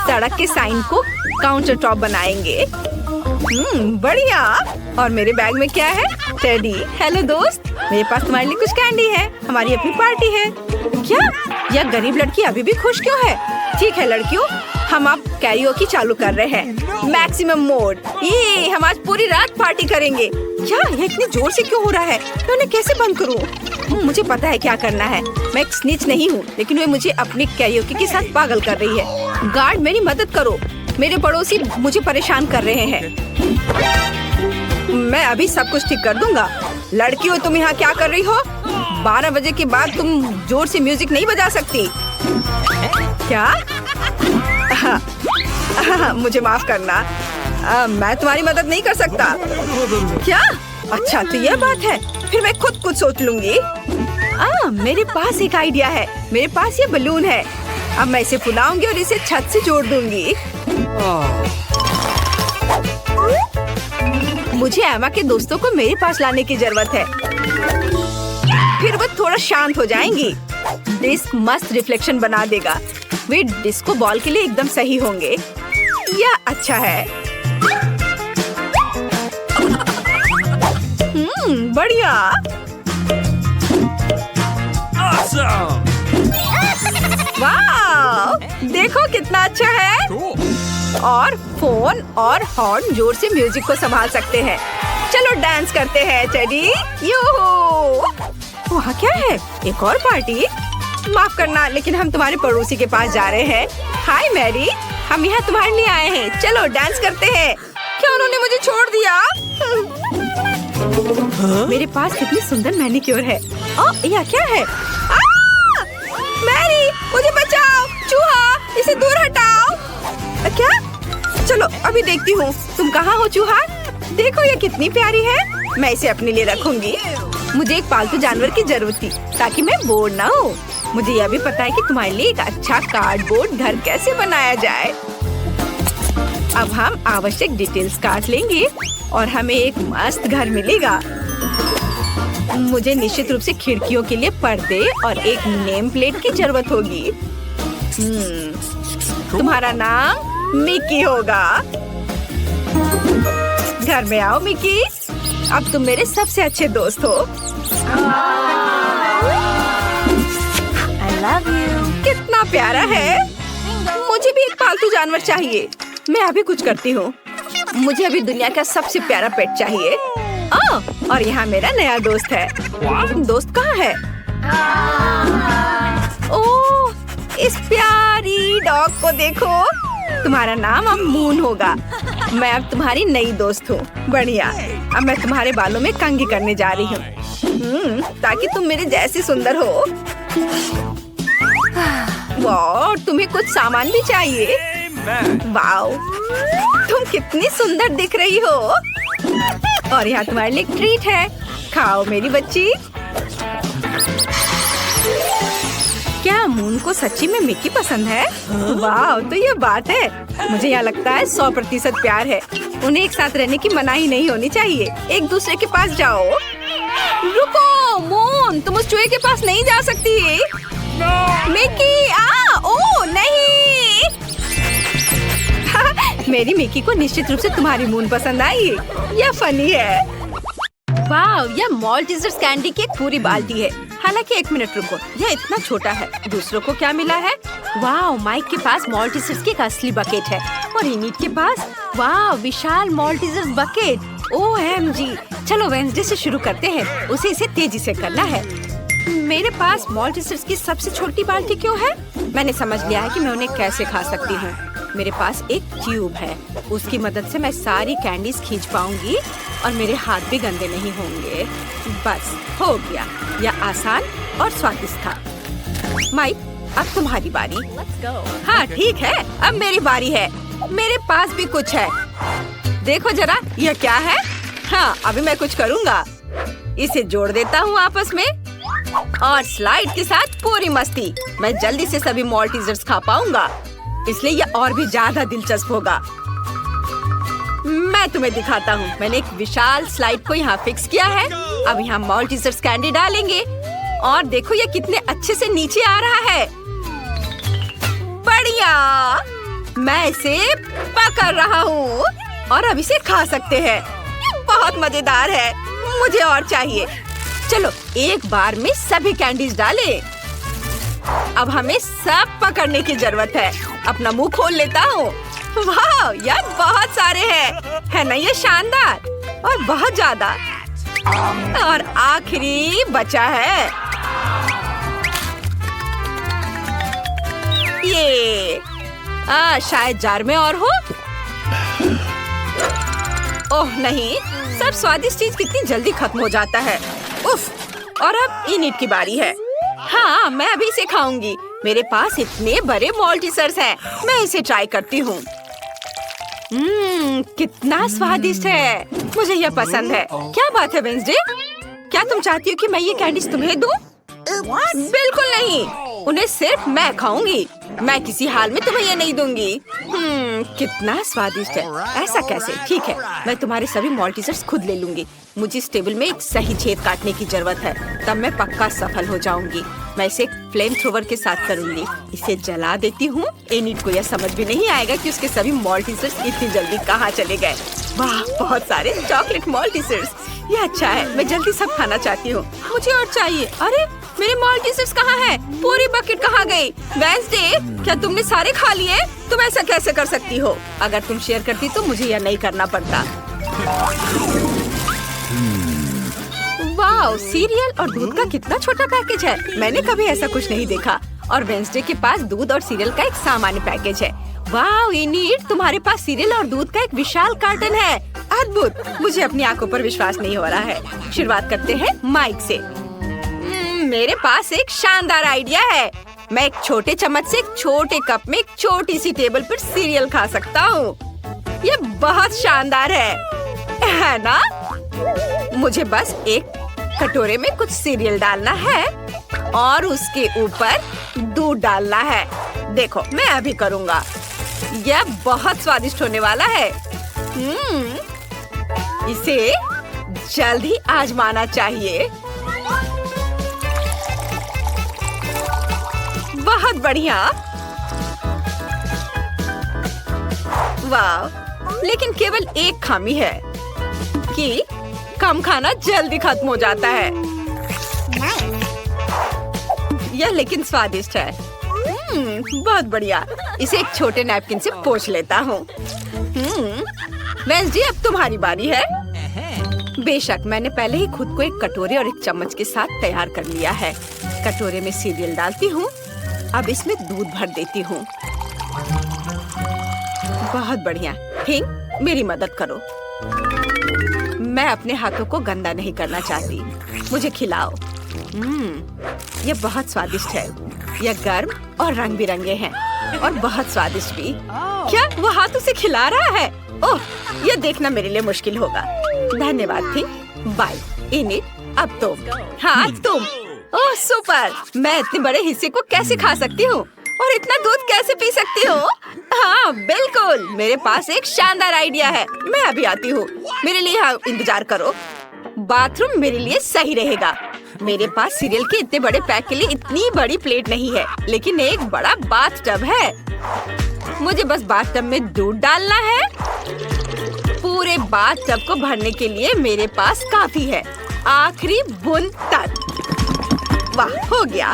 सड़क के साइन को काउंटर टॉप बनाएंगे। बढ़िया। और मेरे बैग में क्या है? टेडी। हेलो दोस्त, मेरे पास तुम्हारे लिए कुछ कैंडी है। हमारी अपनी पार्टी है। क्या? यह गरीब लड़की अभी भी खुश क्यों है? ठीक है लड़कियों, हम अब कैरियोकी चालू कर रहे हैं, मैक्सिमम मोड। ये हम आज पूरी रात पार्टी करेंगे। क्या ये इतने जोर से क्यों हो रहा है? मैं उन्हें कैसे बंद करूं? मुझे पता है क्या करना है। मैं एक स्निच नहीं हूँ, लेकिन वे मुझे अपनी कैरियोकी के साथ पागल कर रही है। गार्ड मेरी मदद करो, मेरे पड़ोसी मुझे परेशान कर रहे हैं। मैं अभी सब कुछ ठीक कर दूंगा। लड़की हो तुम यहाँ क्या कर रही हो? 12 बजे के बाद तुम जोर से म्यूजिक नहीं बजा सकती। क्या? मुझे माफ करना, मैं तुम्हारी मदद नहीं कर सकता। क्या? अच्छा तो ये बात है, फिर मैं खुद कुछ सोच लूंगी। मेरे पास एक आइडिया है। मेरे पास ये बलून है। अब मैं इसे फुलाऊंगी और इसे छत से जोड़ दूंगी। मुझे एमा के दोस्तों को मेरे पास लाने की जरूरत है, फिर वो थोड़ा शांत हो जाएंगी। डिस्क मस्त रिफ्लेक्शन बना देगा। वे डिस्को बॉल के लिए एकदम सही होंगे। यह अच्छा है। बढ़िया। Awesome! वाह! देखो कितना अच्छा है। और फोन और हॉर्न जोर से म्यूजिक को संभाल सकते हैं। चलो डांस करते हैं टेडी। यूहू! वहाँ क्या है? एक और पार्टी? माफ करना, लेकिन हम तुम्हारे पड़ोसी के पास जा रहे हैं। हाय मैरी, हम यहाँ तुम्हारे लिए आए हैं। चलो डांस करते हैं। क्या उन्होंने मुझे छोड़ दिया? मेरे पास कितनी सुंदर मैनिक्योर है। यह क्या है? मैरी, मुझे बचाओ! चूहा, इसे दूर हटाओ। क्या? चलो अभी देखती हूँ। तुम कहाँ हो चूहा? देखो ये कितनी प्यारी है। मैं इसे अपने लिए रखूंगी। मुझे एक पालतू जानवर की जरूरत थी ताकि मैं बोर ना हो। मुझे यह भी पता है कि तुम्हारे लिए एक अच्छा कार्डबोर्ड घर कैसे बनाया जाए। अब हम आवश्यक डिटेल्स काट लेंगे और हमें एक मस्त घर मिलेगा। मुझे निश्चित रूप से खिड़कियों के लिए पर्दे और एक नेम प्लेट की जरूरत होगी। तुम्हारा नाम मिकी होगा। घर में आओ मिकी, अब तुम मेरे सबसे अच्छे दोस्त हो। I love you. कितना प्यारा है। मुझे भी एक पालतू जानवर चाहिए। मैं अभी कुछ करती हूँ। मुझे अभी दुनिया का सबसे प्यारा पेट चाहिए। और यहाँ मेरा नया दोस्त है। दोस्त कहाँ है? ओह, इस प्यारी डॉग को देखो। तुम्हारा नाम अब मून होगा। मैं अब तुम्हारी नई दोस्त हूँ। बढ़िया। अब मैं तुम्हारे बालों में कंघी करने जा रही हूँ, ताकि तुम मेरे जैसी सुंदर हो। वाह, तुम्हें कुछ सामान भी चाहिए। वाह, तुम कितनी सुंदर दिख रही हो। और यहाँ तुम्हारे लिए एक ट्रीट है। खाओ मेरी बच्ची। क्या मून को सच्ची में मिकी पसंद है? वाह, तो ये बात है। मुझे यहाँ लगता है 100% प्यार है। उन्हें एक साथ रहने की मनाही नहीं होनी चाहिए। एक दूसरे के पास जाओ। रुको मून, तुम उस चूहे के पास नहीं जा सकती। मिकी, ओ नहीं। मेरी मिकी को निश्चित रूप से तुम्हारी मून पसंद आई। यह फनी है। वाह, यह मॉल्टीजर्स कैंडी की एक पूरी बाल्टी है। हालांकि 1 मिनट रुको, यह इतना छोटा है। दूसरों को क्या मिला है? वाह, माइक के पास मॉल्टीजर्स की एक असली बकेट है और इनिट के पास वाह विशाल मॉल्टीजर्स बकेट। OMG! चलो वेंसडे से शुरू करते हैं। उसे इसे तेजी से करना है। मेरे पास मॉल्टीजर्स की सबसे छोटी बाल्टी क्यों है? मैंने समझ लिया है कि मैं उन्हें कैसे खा सकती हूँ। मेरे पास एक ट्यूब है। उसकी मदद से मैं सारी कैंडीज खींच पाऊंगी और मेरे हाथ भी गंदे नहीं होंगे। बस हो गया। यह आसान और स्वादिष्ट था। माइक, अब तुम्हारी बारी। हाँ ठीक है, अब मेरी बारी है। मेरे पास भी कुछ है। देखो जरा, यह क्या है? हाँ, अभी मैं कुछ करूँगा। इसे जोड़ देता हूँ आपस में और स्लाइड के साथ पूरी मस्ती। मैं जल्दी से सभी मॉल्टीजर्स खा पाऊंगा, इसलिए यह और भी ज्यादा दिलचस्प होगा। मैं तुम्हें दिखाता हूँ। मैंने एक विशाल स्लाइड को यहाँ फिक्स किया है। अब यहाँ मॉल्टीजर्स कैंडी डालेंगे और देखो ये कितने अच्छे से नीचे आ रहा है। बढ़िया, मैं इसे पकड़ रहा हूँ और अब इसे खा सकते हैं। बहुत मजेदार है। मुझे और चाहिए। चलो एक बार में सभी कैंडीज डालें। अब हमें सब पकड़ने की जरूरत है। अपना मुंह खोल लेता हूँ। वाह यार, बहुत सारे हैं, है ना ये शानदार और बहुत ज्यादा। और आखिरी बचा है ये। शायद जार में और हो। ओह नहीं, सब स्वादिष्ट चीज कितनी जल्दी खत्म हो जाता है। उफ, और अब इनिट की बारी है। हाँ, मैं अभी इसे खाऊंगी। मेरे पास इतने बड़े मॉल्टीसर्स हैं। मैं इसे ट्राई करती हूँ। कितना स्वादिष्ट है। मुझे यह पसंद है। क्या बात है वेंसडे? क्या तुम चाहती हो कि मैं ये कैंडीज तुम्हें दूँ? बिल्कुल नहीं, उन्हें सिर्फ मैं खाऊंगी। मैं किसी हाल में तुम्हें ये नहीं दूंगी। कितना स्वादिष्ट है। ऐसा कैसे? ठीक है, मैं तुम्हारे सभी मॉल्टीसर्स खुद ले लूंगी। मुझे इस टेबल में एक सही छेद काटने की जरूरत है, तब मैं पक्का सफल हो जाऊंगी। मैं इसे फ्लेम थ्रोवर के साथ करूंगी। इसे जला देती हूँ। एनिट को यह समझ भी नहीं आएगा कि उसके सभी मॉल्टीसर्स इतनी जल्दी कहाँ चले गए। वाह, बहुत सारे चॉकलेट मॉल्टीसर्स। ये अच्छा है, मैं जल्दी सब खाना चाहती हूँ। मुझे और चाहिए। अरे मेरे मॉल्टीसर्स कहाँ हैं? पूरी बकेट कहाँ गई? वेंसडे, क्या तुमने सारे खा लिए? तुम ऐसा कैसे कर सकती हो? अगर तुम शेयर करती तो मुझे यह नहीं करना पड़ता। वाह, सीरियल और दूध का कितना छोटा पैकेज है। मैंने कभी ऐसा कुछ नहीं देखा। और वेंसडे के पास दूध और सीरियल का एक सामान्य पैकेज है। वाह इनिट, तुम्हारे पास सीरियल और दूध का एक विशाल कार्टन है। अद्भुत, मुझे अपनी आंखों पर विश्वास नहीं हो रहा है। शुरुआत करते हैं माइक से। मेरे पास एक शानदार आइडिया है। मैं एक छोटे चम्मच से एक छोटे कप में एक छोटी सी टेबल पर सीरियल खा सकता हूँ। ये बहुत शानदार है ना? मुझे बस एक कटोरे में कुछ सीरियल डालना है और उसके ऊपर दूध डालना है। देखो, मैं अभी करूँगा। यह बहुत स्वादिष्ट होने वाला है। इसे जल्द ही आजमाना चाहिए। बहुत बढ़िया। वाह, लेकिन केवल एक खामी है कि कम खाना जल्दी खत्म हो जाता है। यह लेकिन स्वादिष्ट है। बहुत बढ़िया। इसे एक छोटे नैपकिन से पोंछ लेता हूँ। वेंसडे, अब तुम्हारी बारी है। बेशक, मैंने पहले ही खुद को एक कटोरे और एक चम्मच के साथ तैयार कर लिया है। कटोरे में सीरियल डालती हूँ। अब इसमें दूध भर देती हूँ। बहुत बढ़िया। थिंक, मेरी मदद करो। मैं अपने हाथों को गंदा नहीं करना चाहती। मुझे खिलाओ। ये बहुत स्वादिष्ट है। यह गर्म और रंग बिरंगे हैं और बहुत स्वादिष्ट भी। क्या वो हाथों से खिला रहा है? ओह, यह देखना मेरे लिए मुश्किल होगा। धन्यवाद थिंक। Bye init. अब तुम। हाँ, तुम। ओह सुपर, मैं इतने बड़े हिस्से को कैसे खा सकती हूँ और इतना दूध कैसे पी सकती हूँ? हाँ बिल्कुल, मेरे पास एक शानदार आइडिया है। मैं अभी आती हूँ। मेरे लिए यहाँ इंतजार करो। बाथरूम मेरे लिए सही रहेगा। मेरे पास सीरियल के इतने बड़े पैक के लिए इतनी बड़ी प्लेट नहीं है, लेकिन एक बड़ा बाथ टब है। मुझे बस बाथ टब में दूध डालना है। पूरे बाथ टब को भरने के लिए मेरे पास काफी है, आखिरी बूंद तक। वाह, हो गया।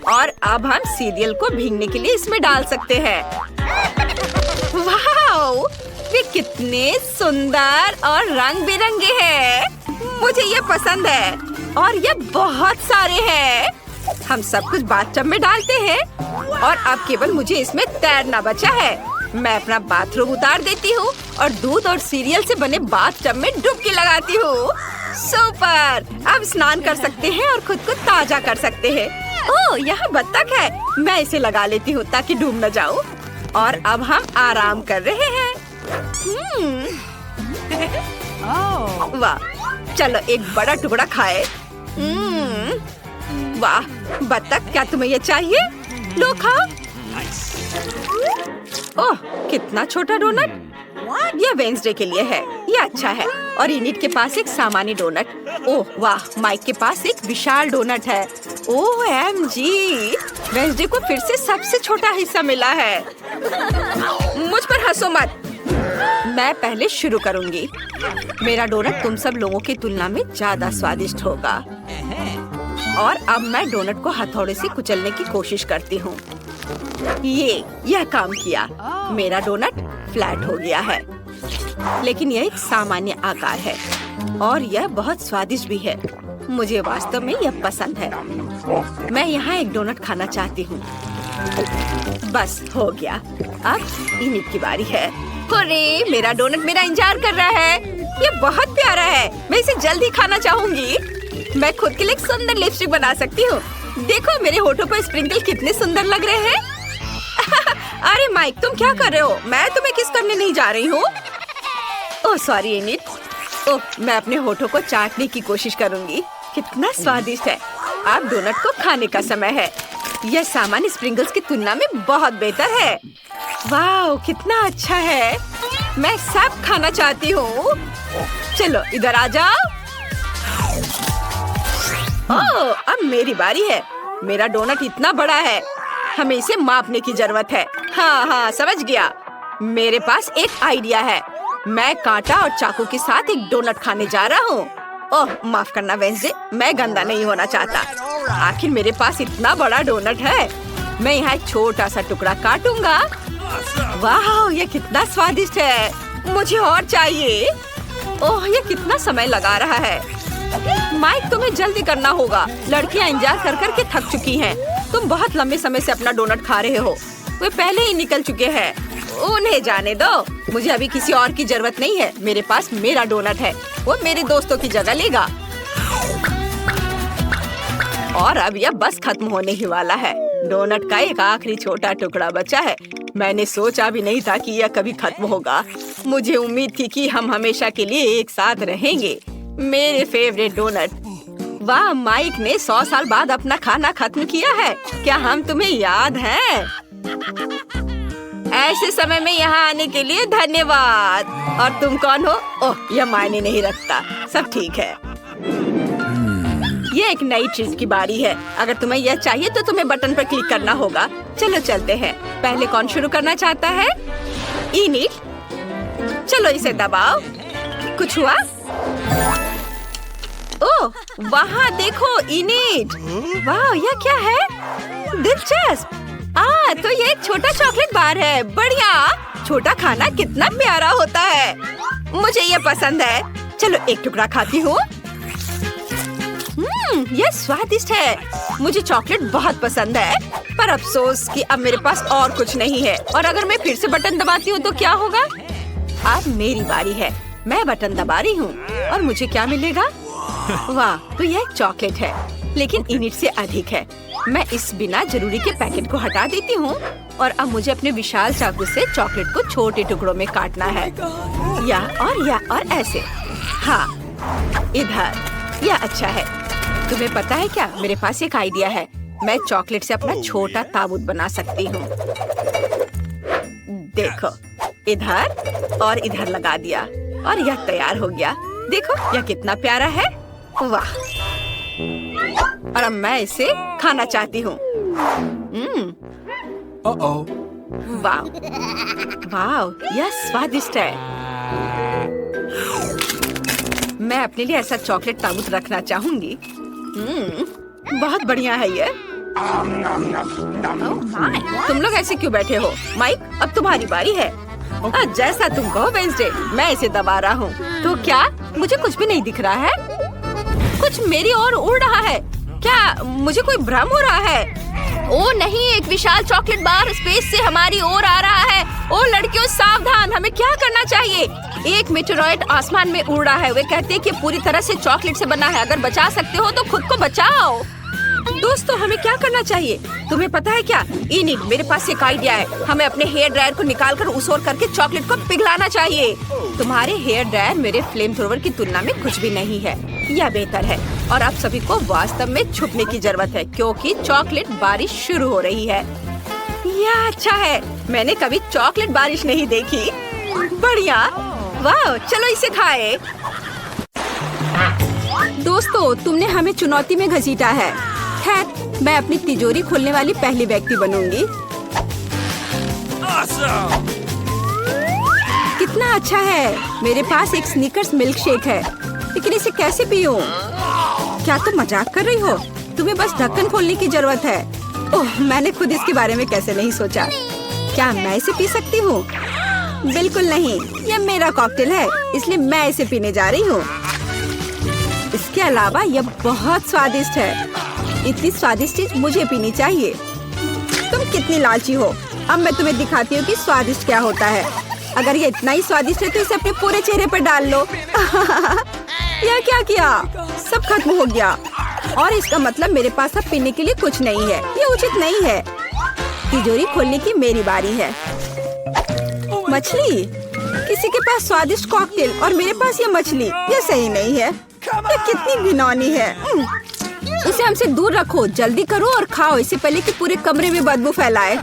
और अब हम सीरियल को भीगने के लिए इसमें डाल सकते हैं। वाह, वे कितने सुंदर और रंग बिरंगे हैं। मुझे ये पसंद है और ये बहुत सारे हैं। हम सब कुछ बाथटब में डालते हैं और अब केवल मुझे इसमें तैरना बचा है। मैं अपना बाथरूम उतार देती हूँ और दूध और सीरियल से बने बाथटब में डुबकी लगाती हूँ। सुपर, अब स्नान कर सकते हैं और खुद को ताजा कर सकते हैं। ओह, यहाँ बत्तख है। मैं इसे लगा लेती हूँ ताकि डूब न जाऊँ। और अब हम आराम कर रहे हैं। वाह, चलो एक बड़ा टुकड़ा खाए। वाह बत्तख, क्या तुम्हें ये चाहिए? लो खाओ। ओह, कितना छोटा डोनट। यह वेंसडे के लिए है। यह अच्छा है। और इनिट के पास एक सामान्य डोनट। ओह वाह, माइक के पास एक विशाल डोनट है। OMG, वेंसडे को फिर से सबसे छोटा हिस्सा मिला है। मुझ पर हंसो मत। मैं पहले शुरू करूंगी। मेरा डोनट तुम सब लोगों की तुलना में ज्यादा स्वादिष्ट होगा। और अब मैं डोनट को हथौड़े से कुचलने की कोशिश करती हूँ। यह काम किया। मेरा डोनट फ्लैट हो गया है, लेकिन यह एक सामान्य आकार है और यह बहुत स्वादिष्ट भी है। मुझे वास्तव में यह पसंद है। मैं यहाँ एक डोनट खाना चाहती हूँ। बस हो गया। अब इनिट की बारी है। अरे मेरा डोनट मेरा इंतजार कर रहा है। ये बहुत प्यारा है। मैं इसे जल्दी खाना चाहूंगी। मैं खुद के लिए एक सुंदर लिपस्टिक बना सकती हूँ। देखो मेरे होठों पर स्प्रिंकल कितने सुंदर लग रहे हैं। अरे माइक, तुम क्या कर रहे हो? मैं तुम्हें किस करने नहीं जा रही हूँ। Oh sorry init. ओह, मैं अपने होठों को चाटने की कोशिश करूंगी। कितना स्वादिष्ट है। अब डोनट को खाने का समय है। यह सामान्य स्प्रिंकल्स की तुलना में बहुत बेहतर है। वाह, कितना अच्छा है। मैं सब खाना चाहती हूँ। चलो इधर आ जाओ। ओह, अब मेरी बारी है। मेरा डोनट इतना बड़ा है, हमें इसे मापने की जरूरत है। हाँ, समझ गया। मेरे पास एक आइडिया है। मैं कांटा और चाकू के साथ एक डोनट खाने जा रहा हूँ। ओह माफ करना वेंसडे, मैं गंदा नहीं होना चाहता। आखिर मेरे पास इतना बड़ा डोनट है। मैं यहाँ एक छोटा सा टुकड़ा काटूंगा। वाह, ये कितना स्वादिष्ट है। मुझे और चाहिए। ओह, ये कितना समय लगा रहा है। माइक, तुम्हें जल्दी करना होगा। लड़कियाँ इंतजार कर कर के थक चुकी हैं। तुम बहुत लंबे समय से अपना डोनट खा रहे हो। वे पहले ही निकल चुके हैं। उन्हें जाने दो। मुझे अभी किसी और की जरूरत नहीं है। मेरे पास मेरा डोनट है। वो मेरे दोस्तों की जगह लेगा। और अब यह बस खत्म होने ही वाला है। डोनट का एक आखिरी छोटा टुकड़ा बचा है। मैंने सोचा भी नहीं था कि यह कभी खत्म होगा। मुझे उम्मीद थी कि हम हमेशा के लिए एक साथ रहेंगे। मेरे फेवरेट डोनट। वाह, माइक ने 100 साल बाद अपना खाना खत्म किया है। क्या हम तुम्हें याद हैं? ऐसे समय में यहाँ आने के लिए धन्यवाद। और तुम कौन हो? ओह, यह मायने नहीं रखता। सब ठीक है। ये एक नई चीज की बारी है। अगर तुम्हें यह चाहिए तो तुम्हें बटन पर क्लिक करना होगा। चलो चलते हैं। पहले कौन शुरू करना चाहता है? इनिट। चलो इसे दबाओ। कुछ हुआ? ओह, वहाँ देखो इनिट। वाह, यह क्या है? दिलचस्प। तो ये एक छोटा चॉकलेट बार है। बढ़िया। छोटा खाना कितना प्यारा होता है। मुझे ये पसंद है। चलो एक टुकड़ा खाती हूँ। ये स्वादिष्ट है। मुझे चॉकलेट बहुत पसंद है, पर अफसोस कि अब मेरे पास और कुछ नहीं है। और अगर मैं फिर से बटन दबाती हूँ तो क्या होगा? अब मेरी बारी है। मैं बटन दबा रही हूँ और मुझे क्या मिलेगा? वाह, तो यह एक चॉकलेट है, लेकिन इनिट से अधिक है। मैं इस बिना जरूरी के पैकेट को हटा देती हूँ और अब मुझे अपने विशाल चाकू से चॉकलेट को छोटे टुकड़ों में काटना है। या और ऐसे। हाँ, इधर। यह अच्छा है। तुम्हें पता है क्या, मेरे पास एक आइडिया है। मैं चॉकलेट से अपना छोटा ताबूत बना सकती हूँ। देखो, इधर और इधर लगा दिया और यह तैयार हो गया। देखो यह कितना प्यारा है। वाह, और अब मैं इसे खाना चाहती हूँ। वाह वाह, यह स्वादिष्ट है। मैं अपने लिए ऐसा चॉकलेट ताबूत रखना चाहूंगी। बहुत बढ़िया है ये। तुम लोग ऐसे क्यों बैठे हो? माइक, अब तुम्हारी बारी है। जैसा तुम कहो वेंसडे। मैं इसे दबा रहा हूँ। तो क्या मुझे कुछ भी नहीं दिख रहा है? कुछ मेरी ओर उड़ रहा है। क्या मुझे कोई भ्रम हो रहा है? ओ नहीं, एक विशाल चॉकलेट बार स्पेस से हमारी ओर आ रहा है। ओ लड़कियों सावधान, हमें क्या करना चाहिए? एक मेटेरॉइड आसमान में उड़ रहा है। वे कहते हैं कि पूरी तरह से चॉकलेट से बना है। अगर बचा सकते हो तो खुद को बचाओ। दोस्तों, हमें क्या करना चाहिए? तुम्हें पता है क्या? इनिट, मेरे पास एक आइडिया है। हमें अपने हेयर ड्रायर को निकालकर उस ओर करके चॉकलेट को पिघलाना चाहिए। तुम्हारे हेयर ड्रायर मेरे फ्लेम थ्रोवर की तुलना में कुछ भी नहीं है। यह बेहतर है। और आप सभी को वास्तव में छुपने की जरूरत है, क्योंकि चॉकलेट बारिश शुरू हो रही है। यह अच्छा है। मैंने कभी चॉकलेट बारिश नहीं देखी। बढ़िया। वाह, चलो इसे खाएं। दोस्तों, तुमने हमें चुनौती में घसीटा है। खैर, मैं अपनी तिजोरी खोलने वाली पहली व्यक्ति बनूंगी। Awesome! कितना अच्छा है। मेरे पास एक स्निकर्स मिल्क शेक है, लेकिन इसे कैसे पीऊं? क्या तुम मजाक कर रही हो? तुम्हें बस ढक्कन खोलने की जरूरत है। ओह, मैंने खुद इसके बारे में कैसे नहीं सोचा। क्या मैं इसे पी सकती हूँ? बिल्कुल नहीं, यह मेरा कॉकटेल है, इसलिए मैं इसे पीने जा रही हूँ। इसके अलावा यह बहुत स्वादिष्ट है। इतनी स्वादिष्ट चीज मुझे पीनी चाहिए। तुम कितनी लालची हो। अब मैं तुम्हें दिखाती हूँ कि स्वादिष्ट क्या होता है। अगर ये इतना ही स्वादिष्ट है तो इसे अपने पूरे चेहरे पर डाल लो। यह क्या किया? सब खत्म हो गया। और इसका मतलब मेरे पास अब पीने के लिए कुछ नहीं है। ये उचित नहीं है। तिजोरी खोलने की मेरी बारी है। मछली? किसी के पास स्वादिष्ट कॉकटेल और मेरे पास ये मछली। ये सही नहीं है। ये कितनी घिनौनी है। इसे हमसे दूर रखो। जल्दी करो और खाओ, इससे पहले कि पूरे कमरे में बदबू फैलाए।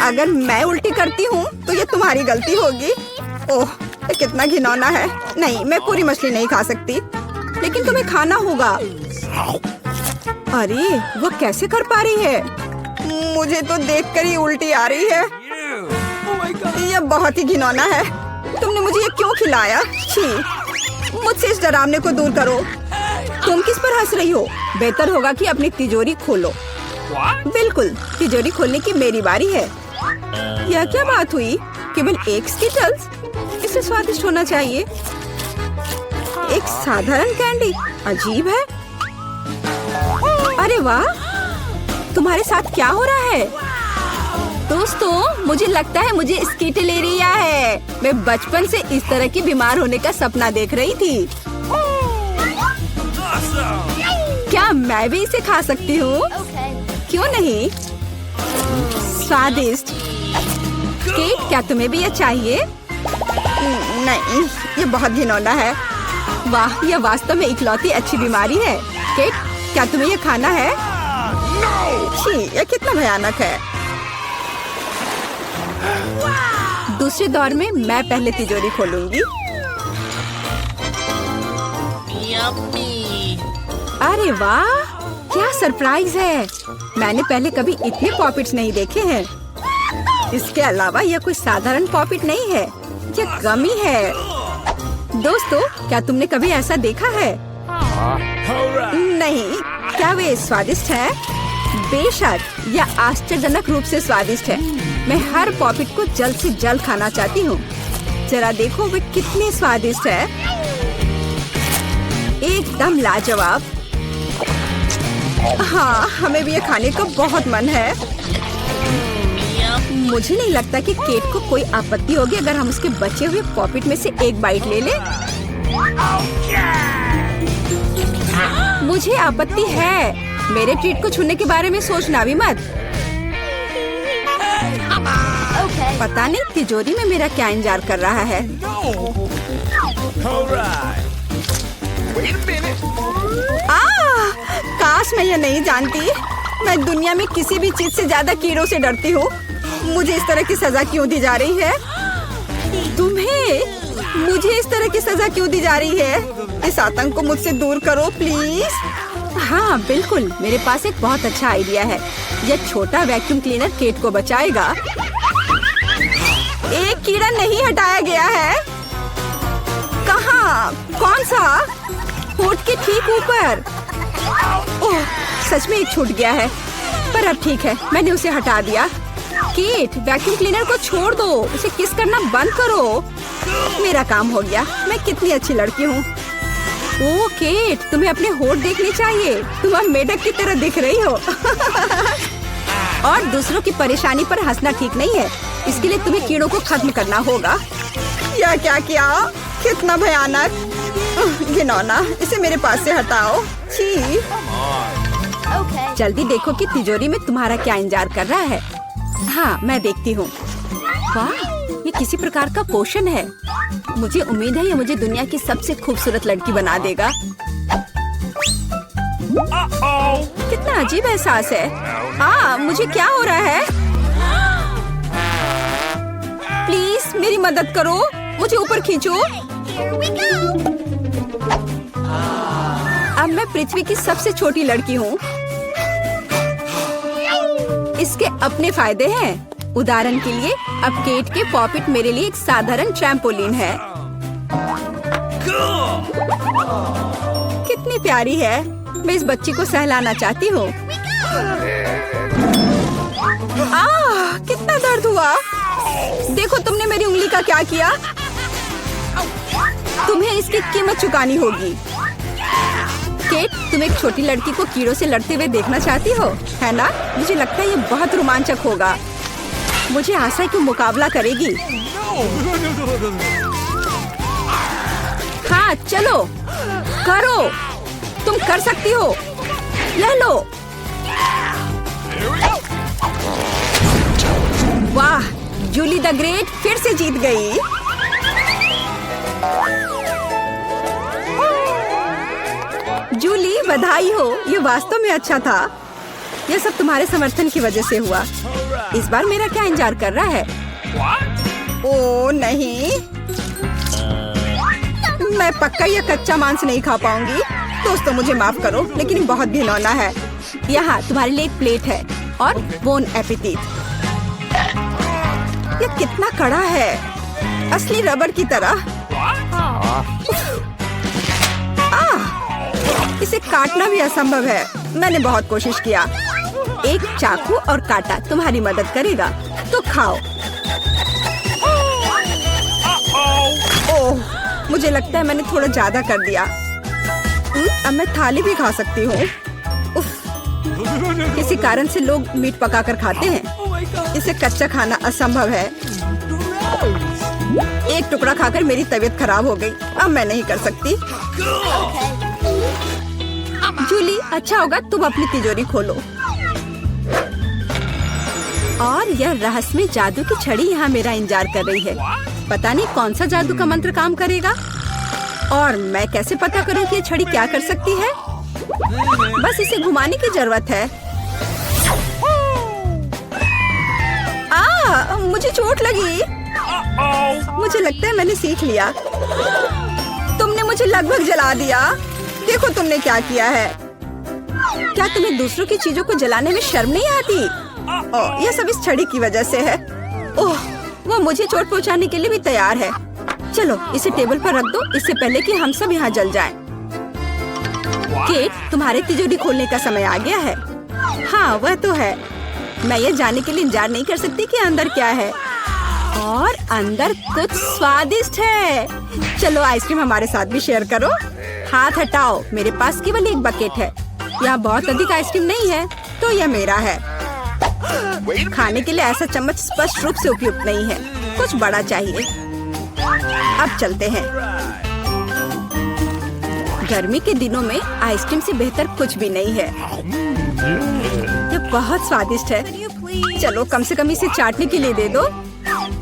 अगर मैं उल्टी करती हूँ तो ये तुम्हारी गलती होगी। ओह, ये कितना घिनौना है। नहीं, मैं पूरी मछली नहीं खा सकती, लेकिन तुम्हें खाना होगा। अरे, वो कैसे कर पा रही है? मुझे तो देखकर ही उल्टी आ रही है। ये बहुत ही घिनौना है। तुमने मुझे ये क्यों खिलाया? छी, मुझसे इस डरावने को दूर करो। तुम किस पर हंस रही हो? बेहतर होगा कि अपनी तिजोरी खोलो। बिल्कुल, तिजोरी खोलने की मेरी बारी है। यह क्या बात हुई? केवल एक स्किटल्स? इसे स्वादिष्ट होना चाहिए। एक साधारण कैंडी? अजीब है। अरे वाह, तुम्हारे साथ क्या हो रहा है? दोस्तों, मुझे लगता है मुझे स्किटलेरिया है। मैं बचपन से इस तरह की बीमार होने का सपना देख रही थी। क्या मैं भी इसे खा सकती हूँ? क्यों नहीं? स्वादिष्ट। केट, क्या तुम्हें भी यह चाहिए? नहीं, ये बहुत घिनौना है। वाह, यह वास्तव में इकलौती अच्छी बीमारी है। केट, क्या तुम्हें यह खाना है? छी, यह कितना भयानक है। दूसरे दौर में मैं पहले तिजोरी खोलूंगी। अरे वाह, क्या सरप्राइज है। मैंने पहले कभी इतने पॉपिट्स नहीं देखे हैं। इसके अलावा यह कोई साधारण पॉपिट नहीं है, यह गमी है। दोस्तों, क्या तुमने कभी ऐसा देखा है? नहीं। क्या वे स्वादिष्ट है? बेशक, यह आश्चर्यजनक रूप से स्वादिष्ट है। मैं हर पॉपिट को जल्द से जल्द खाना चाहती हूँ। जरा देखो वे कितने स्वादिष्ट है। एकदम लाजवाब। हाँ, हमें भी ये खाने का बहुत मन है। मुझे नहीं लगता कि केट को कोई आपत्ति होगी अगर हम उसके बचे हुए पॉपिट में से एक बाइट ले लें। मुझे आपत्ति है। मेरे ट्रीट को छूने के बारे में सोचना भी मत। पता नहीं तिजोरी में मेरा क्या इंतजार कर रहा है। काश मैं ये नहीं जानती। मैं दुनिया में किसी भी चीज से ज्यादा कीड़ों से डरती हूँ। मुझे इस तरह की सजा क्यों दी जा रही है? तुम्हें मुझे इस तरह की सजा क्यों दी जा रही है? इस आतंक को मुझसे दूर करो प्लीज। हाँ बिल्कुल, मेरे पास एक बहुत अच्छा आइडिया है। यह छोटा वैक्यूम क्लीनर केट को बचाएगा। एक कीड़ा नहीं हटाया गया है। कहाँ? कौन सा? होठ के ठीक ऊपर। ओह, सच में एक छूट गया है, पर अब ठीक है, मैंने उसे हटा दिया। केट, वैक्यूम क्लीनर को छोड़ दो, उसे किस करना बंद करो। मेरा काम हो गया। मैं कितनी अच्छी लड़की हूँ। ओह केट, तुम्हें अपने होठ देखने चाहिए। तुम अब मेढक की तरह दिख रही हो। और दूसरों की परेशानी पर हंसना ठीक नहीं है। इसके लिए तुम्हें कीड़ों को खत्म करना होगा। यह क्या किया? कितना भयानक, घिनौना। इसे मेरे पास से हटाओ। छी। जल्दी देखो कि तिजोरी में तुम्हारा क्या इंतजार कर रहा है। हाँ, मैं देखती हूँ। वाह, ये किसी प्रकार का पोषण है। मुझे उम्मीद है ये मुझे दुनिया की सबसे खूबसूरत लड़की बना देगा। कितना अजीब एहसास है। मुझे क्या हो रहा है? प्लीज मेरी मदद करो, मुझे ऊपर खींचो। अब मैं पृथ्वी की सबसे छोटी लड़की हूँ। इसके अपने फायदे हैं। उदाहरण के लिए, अब केट के पॉपिट मेरे लिए एक साधारण ट्रैम्पोलिन है। कितनी प्यारी है। मैं इस बच्ची को सहलाना चाहती हूँ। कितना दर्द हुआ। देखो तुमने मेरी उंगली का क्या किया। तुम्हें इसकी कीमत चुकानी होगी। केट, तुम एक छोटी लड़की को कीड़ों से लड़ते हुए देखना चाहती हो, है ना? मुझे लगता है ये बहुत रोमांचक होगा। मुझे आशा है कि मुकाबला करेगी। हाँ चलो करो, तुम कर सकती हो। ले लो। वाह, जूली द ग्रेट फिर से जीत गई। जूली बधाई हो, ये वास्तव में अच्छा था। यह सब तुम्हारे समर्थन की वजह से हुआ। इस बार मेरा क्या इंतजार कर रहा है? ओह नहीं, मैं पक्का यह कच्चा मांस नहीं खा पाऊंगी। दोस्तों मुझे माफ करो, लेकिन बहुत घिनौना है। यहाँ तुम्हारे लिए एक प्लेट है और बोन एपेटिट। यह कितना कड़ा है, असली रबर की तरह। इसे काटना भी असंभव है। मैंने बहुत कोशिश किया। एक चाकू और कांटा तुम्हारी मदद करेगा, तो खाओ। ओह, मुझे लगता है मैंने थोड़ा ज्यादा कर दिया। अब मैं थाली भी खा सकती हूँ। किसी कारण से लोग मीट पकाकर खाते हैं। इसे कच्चा खाना असंभव है। एक टुकड़ा खाकर मेरी तबीयत खराब हो गई। अब मैं नहीं कर सकती। जूली, अच्छा होगा तुम अपनी तिजोरी खोलो। और यह रहस्यमय जादू की छड़ी यहाँ मेरा इंतजार कर रही है। पता नहीं कौन सा जादू का मंत्र काम करेगा। और मैं कैसे पता करूँ कि ये छड़ी क्या कर सकती है? बस इसे घुमाने की जरूरत है। मुझे चोट लगी। मुझे लगता है मैंने सीख लिया। तुमने मुझे लगभग जला दिया। देखो तुमने क्या किया है। क्या तुम्हें दूसरों की चीजों को जलाने में शर्म नहीं आती? ओह, यह सब इस छड़ी की वजह से है। ओह, वो मुझे चोट पहुंचाने के लिए भी तैयार है। चलो इसे टेबल पर रख दो, इससे पहले कि हम सब यहाँ जल जाएं। केट, तुम्हारे तिजोरी खोलने का समय आ गया है। हाँ वह तो है। मैं ये जानने के लिए इंतजार नहीं कर सकती कि अंदर क्या है। और अंदर कुछ स्वादिष्ट है। चलो आइसक्रीम हमारे साथ भी शेयर करो। हाथ हटाओ, मेरे पास केवल एक बकेट है। यहाँ बहुत अधिक आइसक्रीम नहीं है, तो यह मेरा है। खाने के लिए ऐसा चम्मच स्पष्ट रूप से उपयुक्त नहीं है, कुछ बड़ा चाहिए। अब चलते हैं। गर्मी के दिनों में आइसक्रीम से बेहतर कुछ भी नहीं है। यह बहुत स्वादिष्ट है। चलो कम से कम इसे चाटने के लिए दे दो।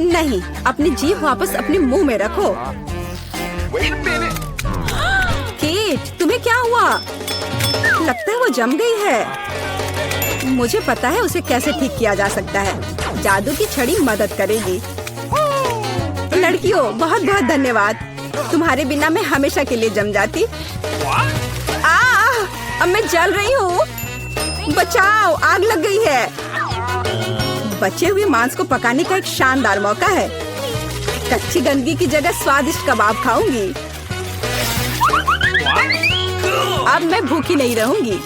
नहीं, अपनी जीभ वापस अपने मुंह में रखो। केट, तुम्हें क्या हुआ? लगता है वो जम गई है। मुझे पता है उसे कैसे ठीक किया जा सकता है। जादू की छड़ी मदद करेगी। लड़कियों, बहुत बहुत धन्यवाद। तुम्हारे बिना मैं हमेशा के लिए जम जाती। अब मैं जल रही हूँ। बचाओ, आग लग गई है। बचे हुए मांस को पकाने का एक शानदार मौका है। कच्ची गंदगी की जगह स्वादिष्ट कबाब खाऊंगी। अब मैं भूखी नहीं रहूंगी।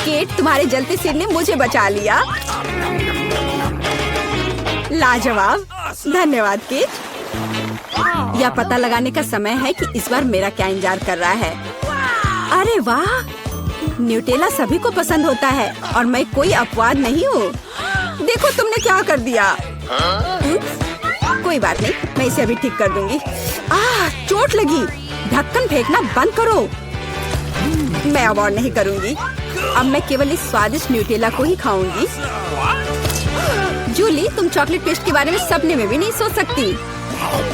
केट, तुम्हारे जलते सिर ने मुझे बचा लिया। लाजवाब, धन्यवाद केट। यह पता लगाने का समय है कि इस बार मेरा क्या इंतजार कर रहा है। अरे वाह, न्यूटेला सभी को पसंद होता है और मैं कोई अपवाद नहीं हूँ। देखो तुमने क्या कर दिया। कोई बात नहीं, मैं इसे अभी ठीक कर दूंगी। चोट लगी। ढक्कन फेंकना बंद करो। मैं अब और नहीं करूंगी। अब मैं केवल इस स्वादिष्ट न्यूटेला को ही खाऊंगी। जूली, तुम चॉकलेट पेस्ट के बारे में सपने में भी नहीं सोच सकती।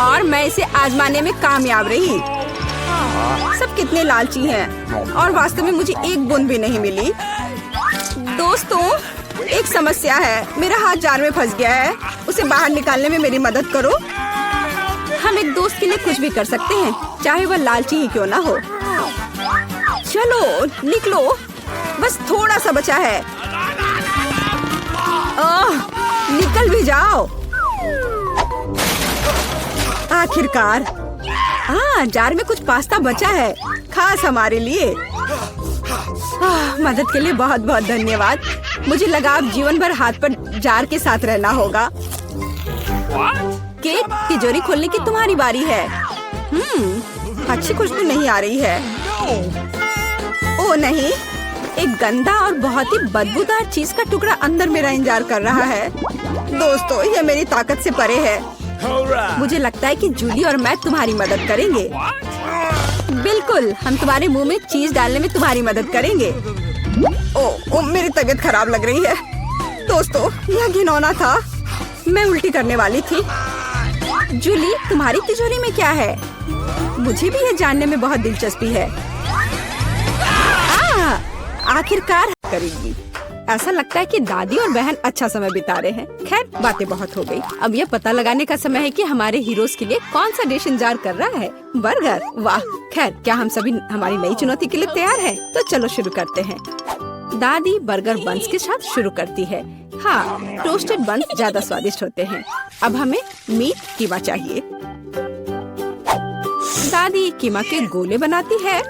और मैं इसे आजमाने में कामयाब रही। सब कितने लालची हैं और वास्तव में मुझे एक बूंद भी नहीं मिली। दोस्तों, एक समस्या है। मेरा हाथ जार में फंस गया है। उसे बाहर निकालने में मेरी मदद करो। हम एक दोस्त के लिए कुछ भी कर सकते हैं, चाहे वह लालची ही क्यों ना हो। चलो निकलो, बस थोड़ा सा बचा है। निकल भी जाओ। आखिरकार जार में कुछ पास्ता बचा है, खास हमारे लिए। मदद के लिए बहुत बहुत धन्यवाद। मुझे लगा अब जीवन भर हाथ पर जार के साथ रहना होगा। केट, तिजोरी खोलने की तुम्हारी बारी है। अच्छी खुशबू नहीं आ रही है। ओ नहीं, एक गंदा और बहुत ही बदबूदार चीज का टुकड़ा अंदर मेरा इंतजार कर रहा है। दोस्तों, ये मेरी ताकत से परे है। मुझे लगता है कि जूली और मैं तुम्हारी मदद करेंगे। बिल्कुल, हम तुम्हारे मुंह में चीज डालने में तुम्हारी मदद करेंगे। ओ, मेरी तबीयत खराब लग रही है। दोस्तों, यह घिनौना था। मैं उल्टी करने वाली थी। जूली, तुम्हारी तिजोरी में क्या है? मुझे भी ये जानने में बहुत दिलचस्पी है। आखिरकार करेगी। ऐसा लगता है कि दादी और बहन अच्छा समय बिता रहे हैं। खैर, बातें बहुत हो गई। अब यह पता लगाने का समय है कि हमारे हीरोज के लिए कौन सा डिश इंतजार कर रहा है। बर्गर, वाह। खैर, क्या हम सभी हमारी नई चुनौती के लिए तैयार हैं? तो चलो शुरू करते हैं। दादी बर्गर बन्स के साथ शुरू करती है। हाँ, टोस्टेड बन्स ज्यादा स्वादिष्ट होते हैं। अब हमें मीट कीमा चाहिए। दादी कीमा के गोले बनाती है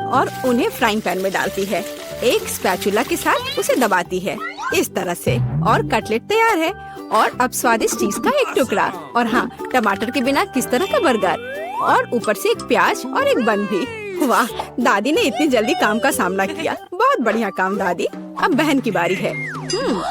और उन्हें फ्राइंग पैन में डालती है। एक स्पैचुला के साथ उसे दबाती है इस तरह से, और कटलेट तैयार है। और अब स्वादिष्ट चीज का एक टुकड़ा, और हाँ, टमाटर के बिना किस तरह का बर्गर, और ऊपर से एक प्याज और एक बन भी। वाह, दादी ने इतनी जल्दी काम का सामना किया। बहुत बढ़िया काम दादी। अब बहन की बारी है।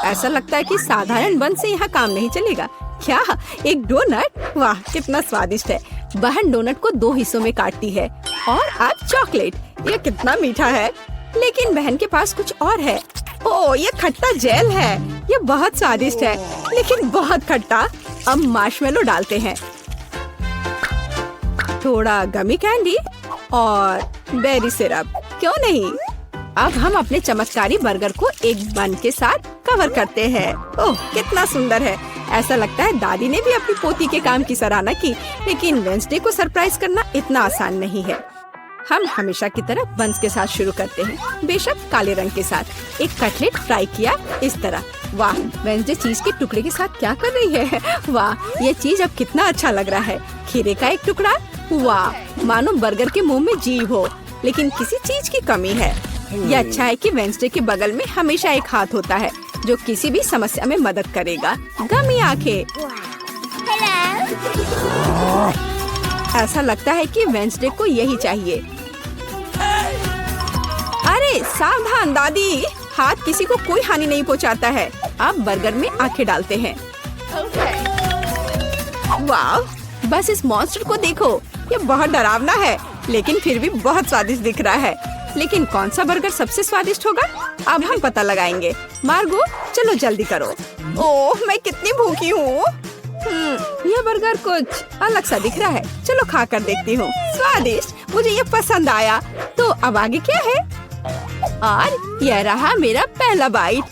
ऐसा लगता है कि साधारण बन से यहाँ काम नहीं चलेगा। क्या, एक डोनट? वाह, कितना स्वादिष्ट है। बहन डोनट को 2 हिस्सों में काटती है। और अब चॉकलेट, ये कितना मीठा है। लेकिन बहन के पास कुछ और है। ओह, ये खट्टा जेल है। ये बहुत स्वादिष्ट है, लेकिन बहुत खट्टा। अब मार्शमेलो डालते हैं, थोड़ा गमी कैंडी और बेरी सिरप। क्यों नहीं? अब हम अपने चमत्कारी बर्गर को एक बन के साथ कवर करते हैं। ओह, कितना सुंदर है। ऐसा लगता है दादी ने भी अपनी पोती के काम की सराहना की। लेकिन वेंसडे को सरप्राइज करना इतना आसान नहीं है। हम हमेशा की तरह बन्स के साथ शुरू करते हैं, बेशक काले रंग के साथ। एक कटलेट फ्राई किया इस तरह। वाह, वेंसडे चीज के टुकड़े के साथ क्या कर रही है। वाह, ये चीज अब कितना अच्छा लग रहा है। खीरे का एक टुकड़ा। वाह, मानो बर्गर के मुंह में जीभ हो, लेकिन किसी चीज की कमी है। ये अच्छा है कि वेंसडे के बगल में हमेशा एक हाथ होता है जो किसी भी समस्या में मदद करेगा। गमी आंखें। ऐसा लगता है कि वेंसडे को यही चाहिए। अरे सावधान दादी, हाथ किसी को कोई हानि नहीं पहुंचाता है। अब बर्गर में आंखें डालते हैं। वाह, बस इस मॉन्स्टर को देखो। ये बहुत डरावना है, लेकिन फिर भी बहुत स्वादिष्ट दिख रहा है। लेकिन कौन सा बर्गर सबसे स्वादिष्ट होगा, अब हम पता लगाएंगे। मार्गो, चलो जल्दी करो। ओह, मैं कितनी भूखी हूँ। यह बर्गर कुछ अलग सा दिख रहा है। चलो खा कर देखती हूँ। स्वादिष्ट, मुझे ये पसंद आया। तो अब आगे क्या है? और यह रहा मेरा पहला बाइट।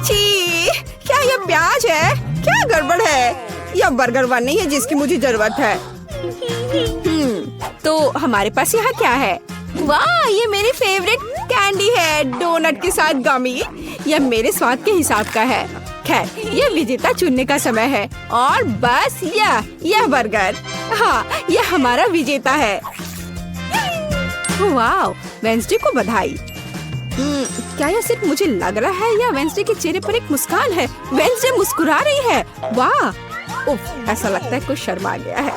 छी, क्या यह प्याज है? क्या गड़बड़ है? यह बर्गर वन नहीं है जिसकी मुझे जरूरत है। तो हमारे पास यहाँ क्या है? वाह, ये मेरी फेवरेट कैंडी है, डोनट के साथ गमी। यह मेरे स्वाद के हिसाब का है। खैर, यह विजेता चुनने का समय है। और बस यह बर्गर। हाँ, यह हमारा विजेता है। वाह, वेंसडे को बधाई। क्या यह सिर्फ मुझे लग रहा है या वेंसडे के चेहरे पर एक मुस्कान है? वेंसडे मुस्कुरा रही है। वाह, उफ, ऐसा लगता है कुछ शर्मा गया है।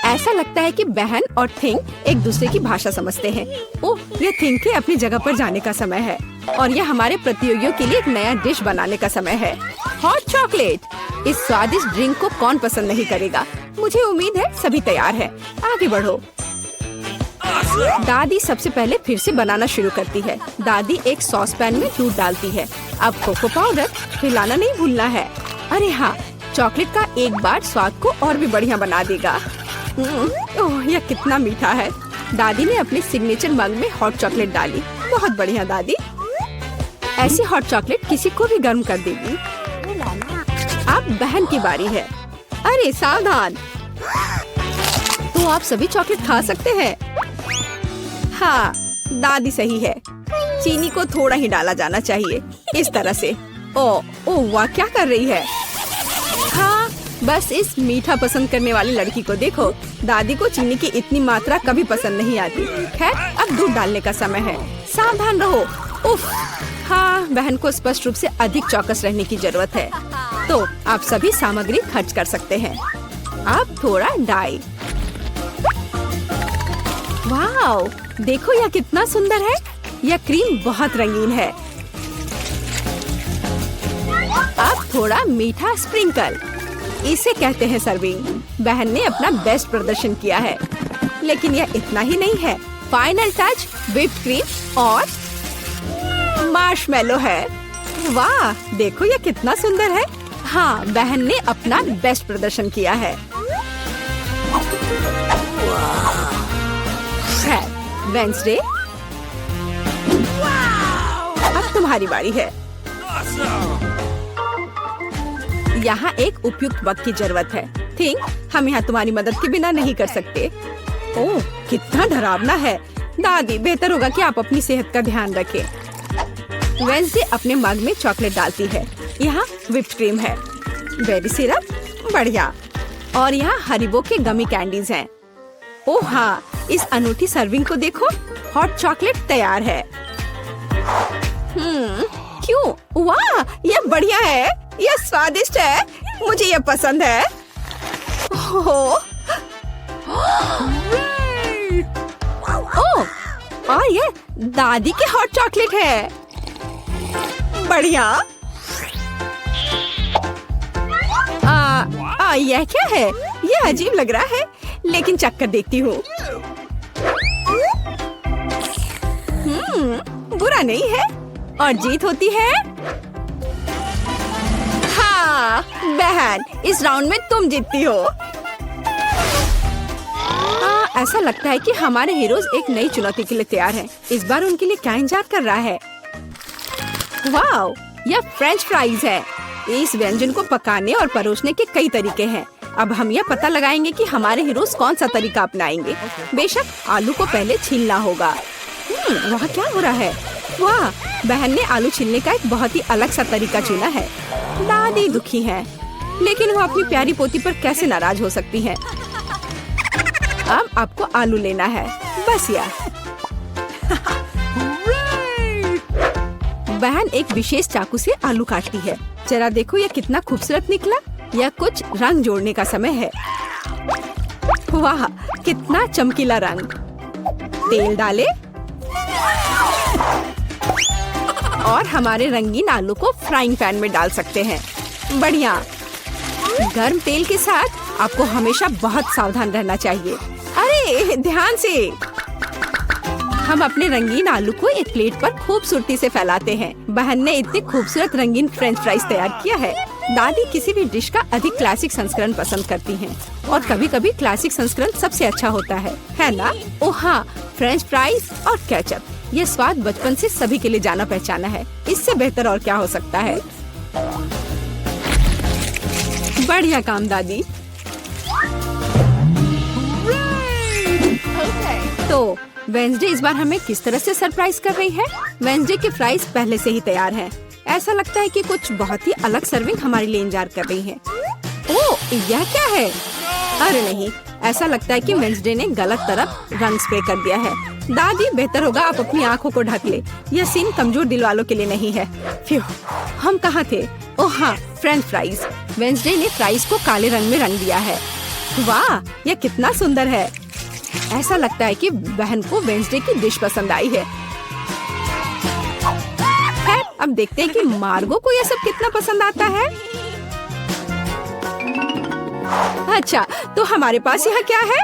ऐसा लगता है कि बहन और थिंग एक दूसरे की भाषा समझते हैं। ओह, ये थिंग के अपनी जगह पर जाने का समय है। और यह हमारे प्रतियोगियों के लिए एक नया डिश बनाने का समय है। Hot chocolate. इस स्वादिष्ट ड्रिंक को कौन पसंद नहीं करेगा। मुझे उम्मीद है सभी तैयार हैं। आगे बढ़ो। दादी सबसे पहले फिर से बनाना शुरू करती है। दादी एक सॉस पैन में दूध डालती है। अब कोको पाउडर हिलाना नहीं भूलना है। अरे हाँ, चॉकलेट का एक बार स्वाद को और भी बढ़िया बना देगा। ओह, यह कितना मीठा है। दादी ने अपने सिग्नेचर मग में हॉट चॉकलेट डाली। बहुत बढ़िया दादी। ऐसी हॉट चॉकलेट किसी को भी गर्म कर देगी। अब बहन की बारी है। अरे सावधान, तो आप सभी चॉकलेट खा सकते हैं। हाँ, दादी सही है। चीनी को थोड़ा ही डाला जाना चाहिए, इस तरह से। ओह वाह, क्या कर रही है? हाँ, बस इस मीठा पसंद करने वाली लड़की को देखो। दादी को चीनी की इतनी मात्रा कभी पसंद नहीं आती। खैर, अब दूध डालने का समय है। सावधान रहो। उफ, हाँ, बहन को स्पष्ट रूप से अधिक चौकस रहने की जरूरत है। तो आप सभी सामग्री खर्च कर सकते हैं। अब थोड़ा डाई। वाओ, देखो यह कितना सुंदर है। यह क्रीम बहुत रंगीन है। अब थोड़ा मीठा स्प्रिंकल, इसे कहते हैं सर्विंग। बहन ने अपना बेस्ट प्रदर्शन किया है, लेकिन यह इतना ही नहीं है। फाइनल टच व्हिप्ड क्रीम और मार्शमेलो है। वाह, देखो यह कितना सुंदर है। हाँ, बहन ने अपना बेस्ट प्रदर्शन किया है। वेंसडे, अब तुम्हारी बारी है। यहाँ एक उपयुक्त वक्त की जरूरत है। थिंक, हम यहाँ तुम्हारी मदद के बिना नहीं कर सकते। ओह, कितना डरावना है। दादी, बेहतर होगा कि आप अपनी सेहत का ध्यान रखें। वेंसडे अपने मग में चॉकलेट डालती है। यहाँ व्हिप्ड क्रीम है, बेरी सिरप, बढ़िया। और यहाँ हरिबो के गमी कैंडीज हैं। ओह हाँ, इस अनूठी सर्विंग को देखो। हॉट चॉकलेट तैयार है। क्यों? वाह, यह बढ़िया है। यह स्वादिष्ट है। मुझे यह पसंद है। ओह, और यह दादी के हॉट चॉकलेट है। बढ़िया। यह क्या है? यह अजीब लग रहा है, लेकिन चक्कर देखती हूँ। बुरा नहीं है और जीत होती है। हाँ बहन, इस राउंड में तुम जीतती हो। ऐसा लगता है कि हमारे हीरोज एक नई चुनौती के लिए तैयार हैं। इस बार उनके लिए क्या इंतजार कर रहा है? वाओ, यह फ्रेंच फ्राइज है। इस व्यंजन को पकाने और परोसने के कई तरीके हैं। अब हम यह पता लगाएंगे कि हमारे हीरोज कौन सा तरीका अपनाएंगे। बेशक आलू को पहले छीलना होगा। वहाँ क्या हो रहा है? वाह, बहन ने आलू छीलने का एक बहुत ही अलग सा तरीका चुना है। दादी दुखी है, लेकिन वो अपनी प्यारी पोती पर कैसे नाराज हो सकती है। अब आपको आलू लेना है, बस यह। बहन एक विशेष चाकू से आलू काटती है। जरा देखो यह कितना खूबसूरत निकला। यह कुछ रंग जोड़ने का समय है। वाह, कितना चमकीला रंग। तेल डाले और हमारे रंगीन आलू को फ्राइंग पैन में डाल सकते हैं। बढ़िया। गर्म तेल के साथ आपको हमेशा बहुत सावधान रहना चाहिए। अरे ध्यान से। हम अपने रंगीन आलू को एक प्लेट पर खूबसूरती से फैलाते हैं। बहन ने इतने खूबसूरत रंगीन फ्रेंच फ्राइज तैयार किया है। दादी किसी भी डिश का अधिक क्लासिक संस्करण पसंद करती हैं, और कभी कभी क्लासिक संस्करण सबसे अच्छा होता है ना? ओह हाँ, फ्रेंच फ्राइज और केचप, ये स्वाद बचपन से सभी के लिए जाना पहचाना है। इससे बेहतर और क्या हो सकता है? बढ़िया काम दादी। तो वेंसडे इस बार हमें किस तरह से सरप्राइज कर रही है? वेंसडे के फ्राइज पहले से ही तैयार हैं। ऐसा लगता है कि कुछ बहुत ही अलग सर्विंग हमारे लिए इंतजार कर रही है। ओह, यह क्या है? अरे नहीं, ऐसा लगता है कि वेंसडे ने गलत तरफ रंग स्प्रे कर दिया है। दादी, बेहतर होगा आप अपनी आंखों को ढक ले। यह सीन कमजोर दिल वालों के लिए नहीं है। फ्यू, हम कहाँ थे? ओह हाँ, फ्रेंच फ्राइज। वेंसडे ने फ्राइज को काले रंग में रंग दिया है। वाह, यह कितना सुंदर है। ऐसा लगता है कि बहन को वेंसडे की डिश पसंद आई है। खैर, अब देखते हैं कि मार्गो को यह सब कितना पसंद आता है। अच्छा, तो हमारे पास यहाँ क्या है?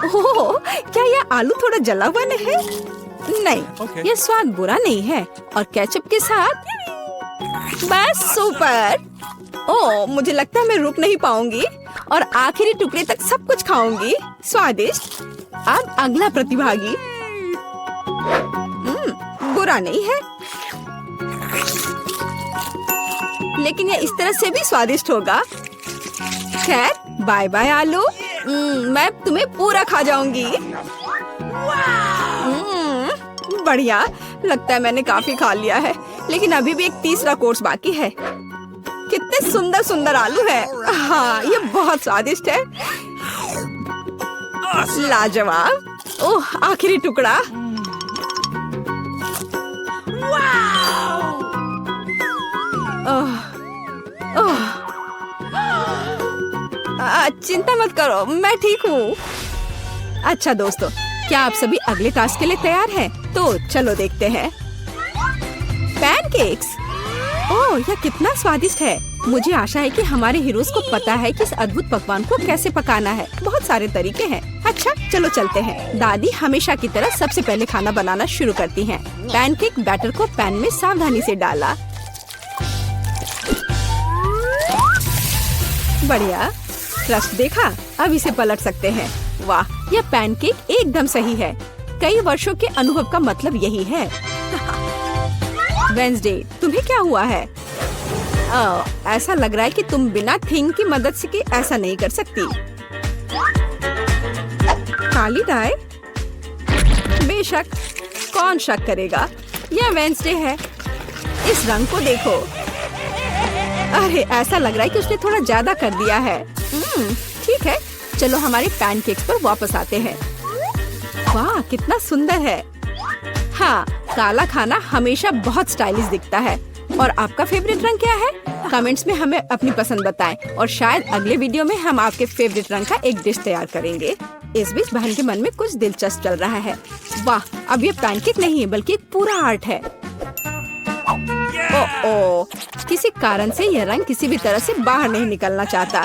ओह, क्या यह आलू थोड़ा जला हुआ नहीं है? नहीं, यह स्वाद बुरा नहीं है। और केचप के साथ बस सुपर। ओह, मुझे लगता है मैं रुक नहीं पाऊंगी और आखिरी टुकड़े तक सब कुछ खाऊंगी। स्वादिष्ट। अब अगला प्रतिभागी। बुरा नहीं है, लेकिन यह इस तरह से भी स्वादिष्ट होगा। खैर, बाय बाय आलू। मैं तुम्हें पूरा खा जाऊंगी। बढ़िया, लगता है मैंने काफी खा लिया है, लेकिन अभी भी एक तीसरा कोर्स बाकी है। कितने सुंदर सुंदर आलू है। हाँ, ये बहुत स्वादिष्ट है। Awesome. लाजवाब। ओह, आखिरी टुकड़ा। ओह, ओह। चिंता मत करो, मैं ठीक हूँ। अच्छा दोस्तों, क्या आप सभी अगले टास्क के लिए तैयार हैं? तो चलो देखते हैं। पैनकेक्स। ओह, यह कितना स्वादिष्ट है। मुझे आशा है कि हमारे हीरोज को पता है कि इस अद्भुत पकवान को कैसे पकाना है। बहुत सारे तरीके हैं। अच्छा, चलो चलते हैं। दादी हमेशा की तरह सबसे पहले खाना बनाना शुरू करती हैं। पैनकेक बैटर को पैन में सावधानी से डाला। बढ़िया, क्रस्ट देखा? अब इसे पलट सकते हैं। वाह, यह पैनकेक एकदम सही है। कई वर्षों के अनुभव का मतलब यही है। वेंसडे, तुम्हें क्या हुआ है? ऐसा लग रहा है कि तुम बिना थिंग की मदद से ऐसा नहीं कर सकती। काली डाई? बेशक, कौन शक करेगा? यह वेंसडे है। इस रंग को देखो। अरे, ऐसा लग रहा है कि उसने थोड़ा ज्यादा कर दिया है। ठीक है, चलो हमारे पैनकेक्स पर वापस आते हैं। वाह, कितना सुंदर है। हाँ, काला खाना हमेशा बहुत स्टाइलिश दिखता है। और आपका फेवरेट रंग क्या है? कमेंट्स में हमें अपनी पसंद बताएं और शायद अगले वीडियो में हम आपके फेवरेट रंग का एक डिश तैयार करेंगे। इस बीच बहन के मन में कुछ दिलचस्प चल रहा है। वाह, अब ये पैनकेक नहीं है बल्कि एक पूरा आर्ट है। ओह, किसी कारण से यह रंग किसी भी तरह से बाहर नहीं निकलना चाहता।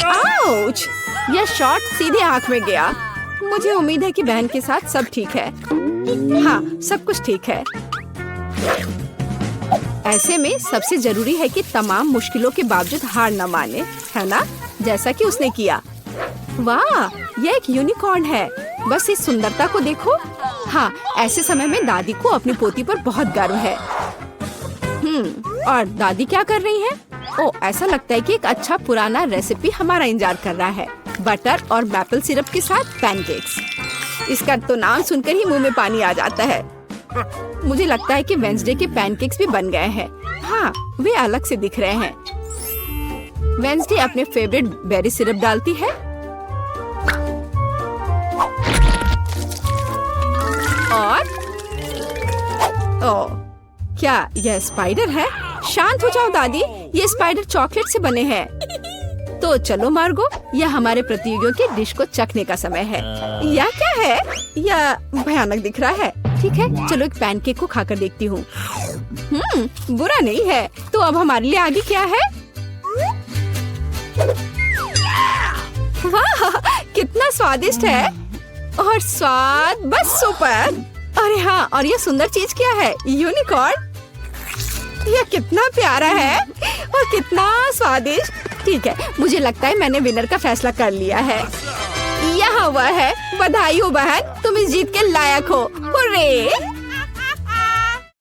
आउच! यह शॉट सीधे आँख में गया। मुझे उम्मीद है कि बहन के साथ सब ठीक है। हाँ, सब कुछ ठीक है। ऐसे में सबसे जरूरी है कि तमाम मुश्किलों के बावजूद हार न माने, है ना? जैसा कि उसने किया। वाह, यह एक यूनिकॉर्न है। बस इस सुंदरता को देखो। हाँ, ऐसे समय में दादी को अपनी पोती पर बहुत गर्व है। और दादी क्या कर रही है? ओह, ऐसा लगता है कि एक अच्छा पुराना रेसिपी हमारा इंतजार कर रहा है। बटर और मैपल सिरप के साथ पैनकेक्स। इसका तो नाम सुनकर ही मुंह में पानी आ जाता है। मुझे लगता है कि वेंसडे के पैनकेक्स भी बन गए हैं। हाँ, वे अलग से दिख रहे हैं। वेंसडे अपने फेवरेट बेरी सिरप डालती है। और ओह, क्या यह स्पाइडर है? शांत हो जाओ दादी, ये स्पाइडर चॉकलेट से बने हैं। तो चलो मार्गो, यह हमारे प्रतियोगियों की डिश को चखने का समय है। यह क्या है? यह भयानक दिख रहा है। ठीक है, चलो एक पैनकेक को खाकर देखती हूँ। बुरा नहीं है। तो अब हमारे लिए आगे क्या है? वाह, कितना स्वादिष्ट है। और स्वाद बस सुपर। अरे हाँ, और ये सुंदर चीज क्या है? यूनिकॉर्न। यह कितना प्यारा है और कितना स्वादिष्ट। ठीक है, मुझे लगता है मैंने विनर का फैसला कर लिया है। यहाँ वह है। बधाई हो बहन, तुम इस जीत के लायक हो। हुर्रे!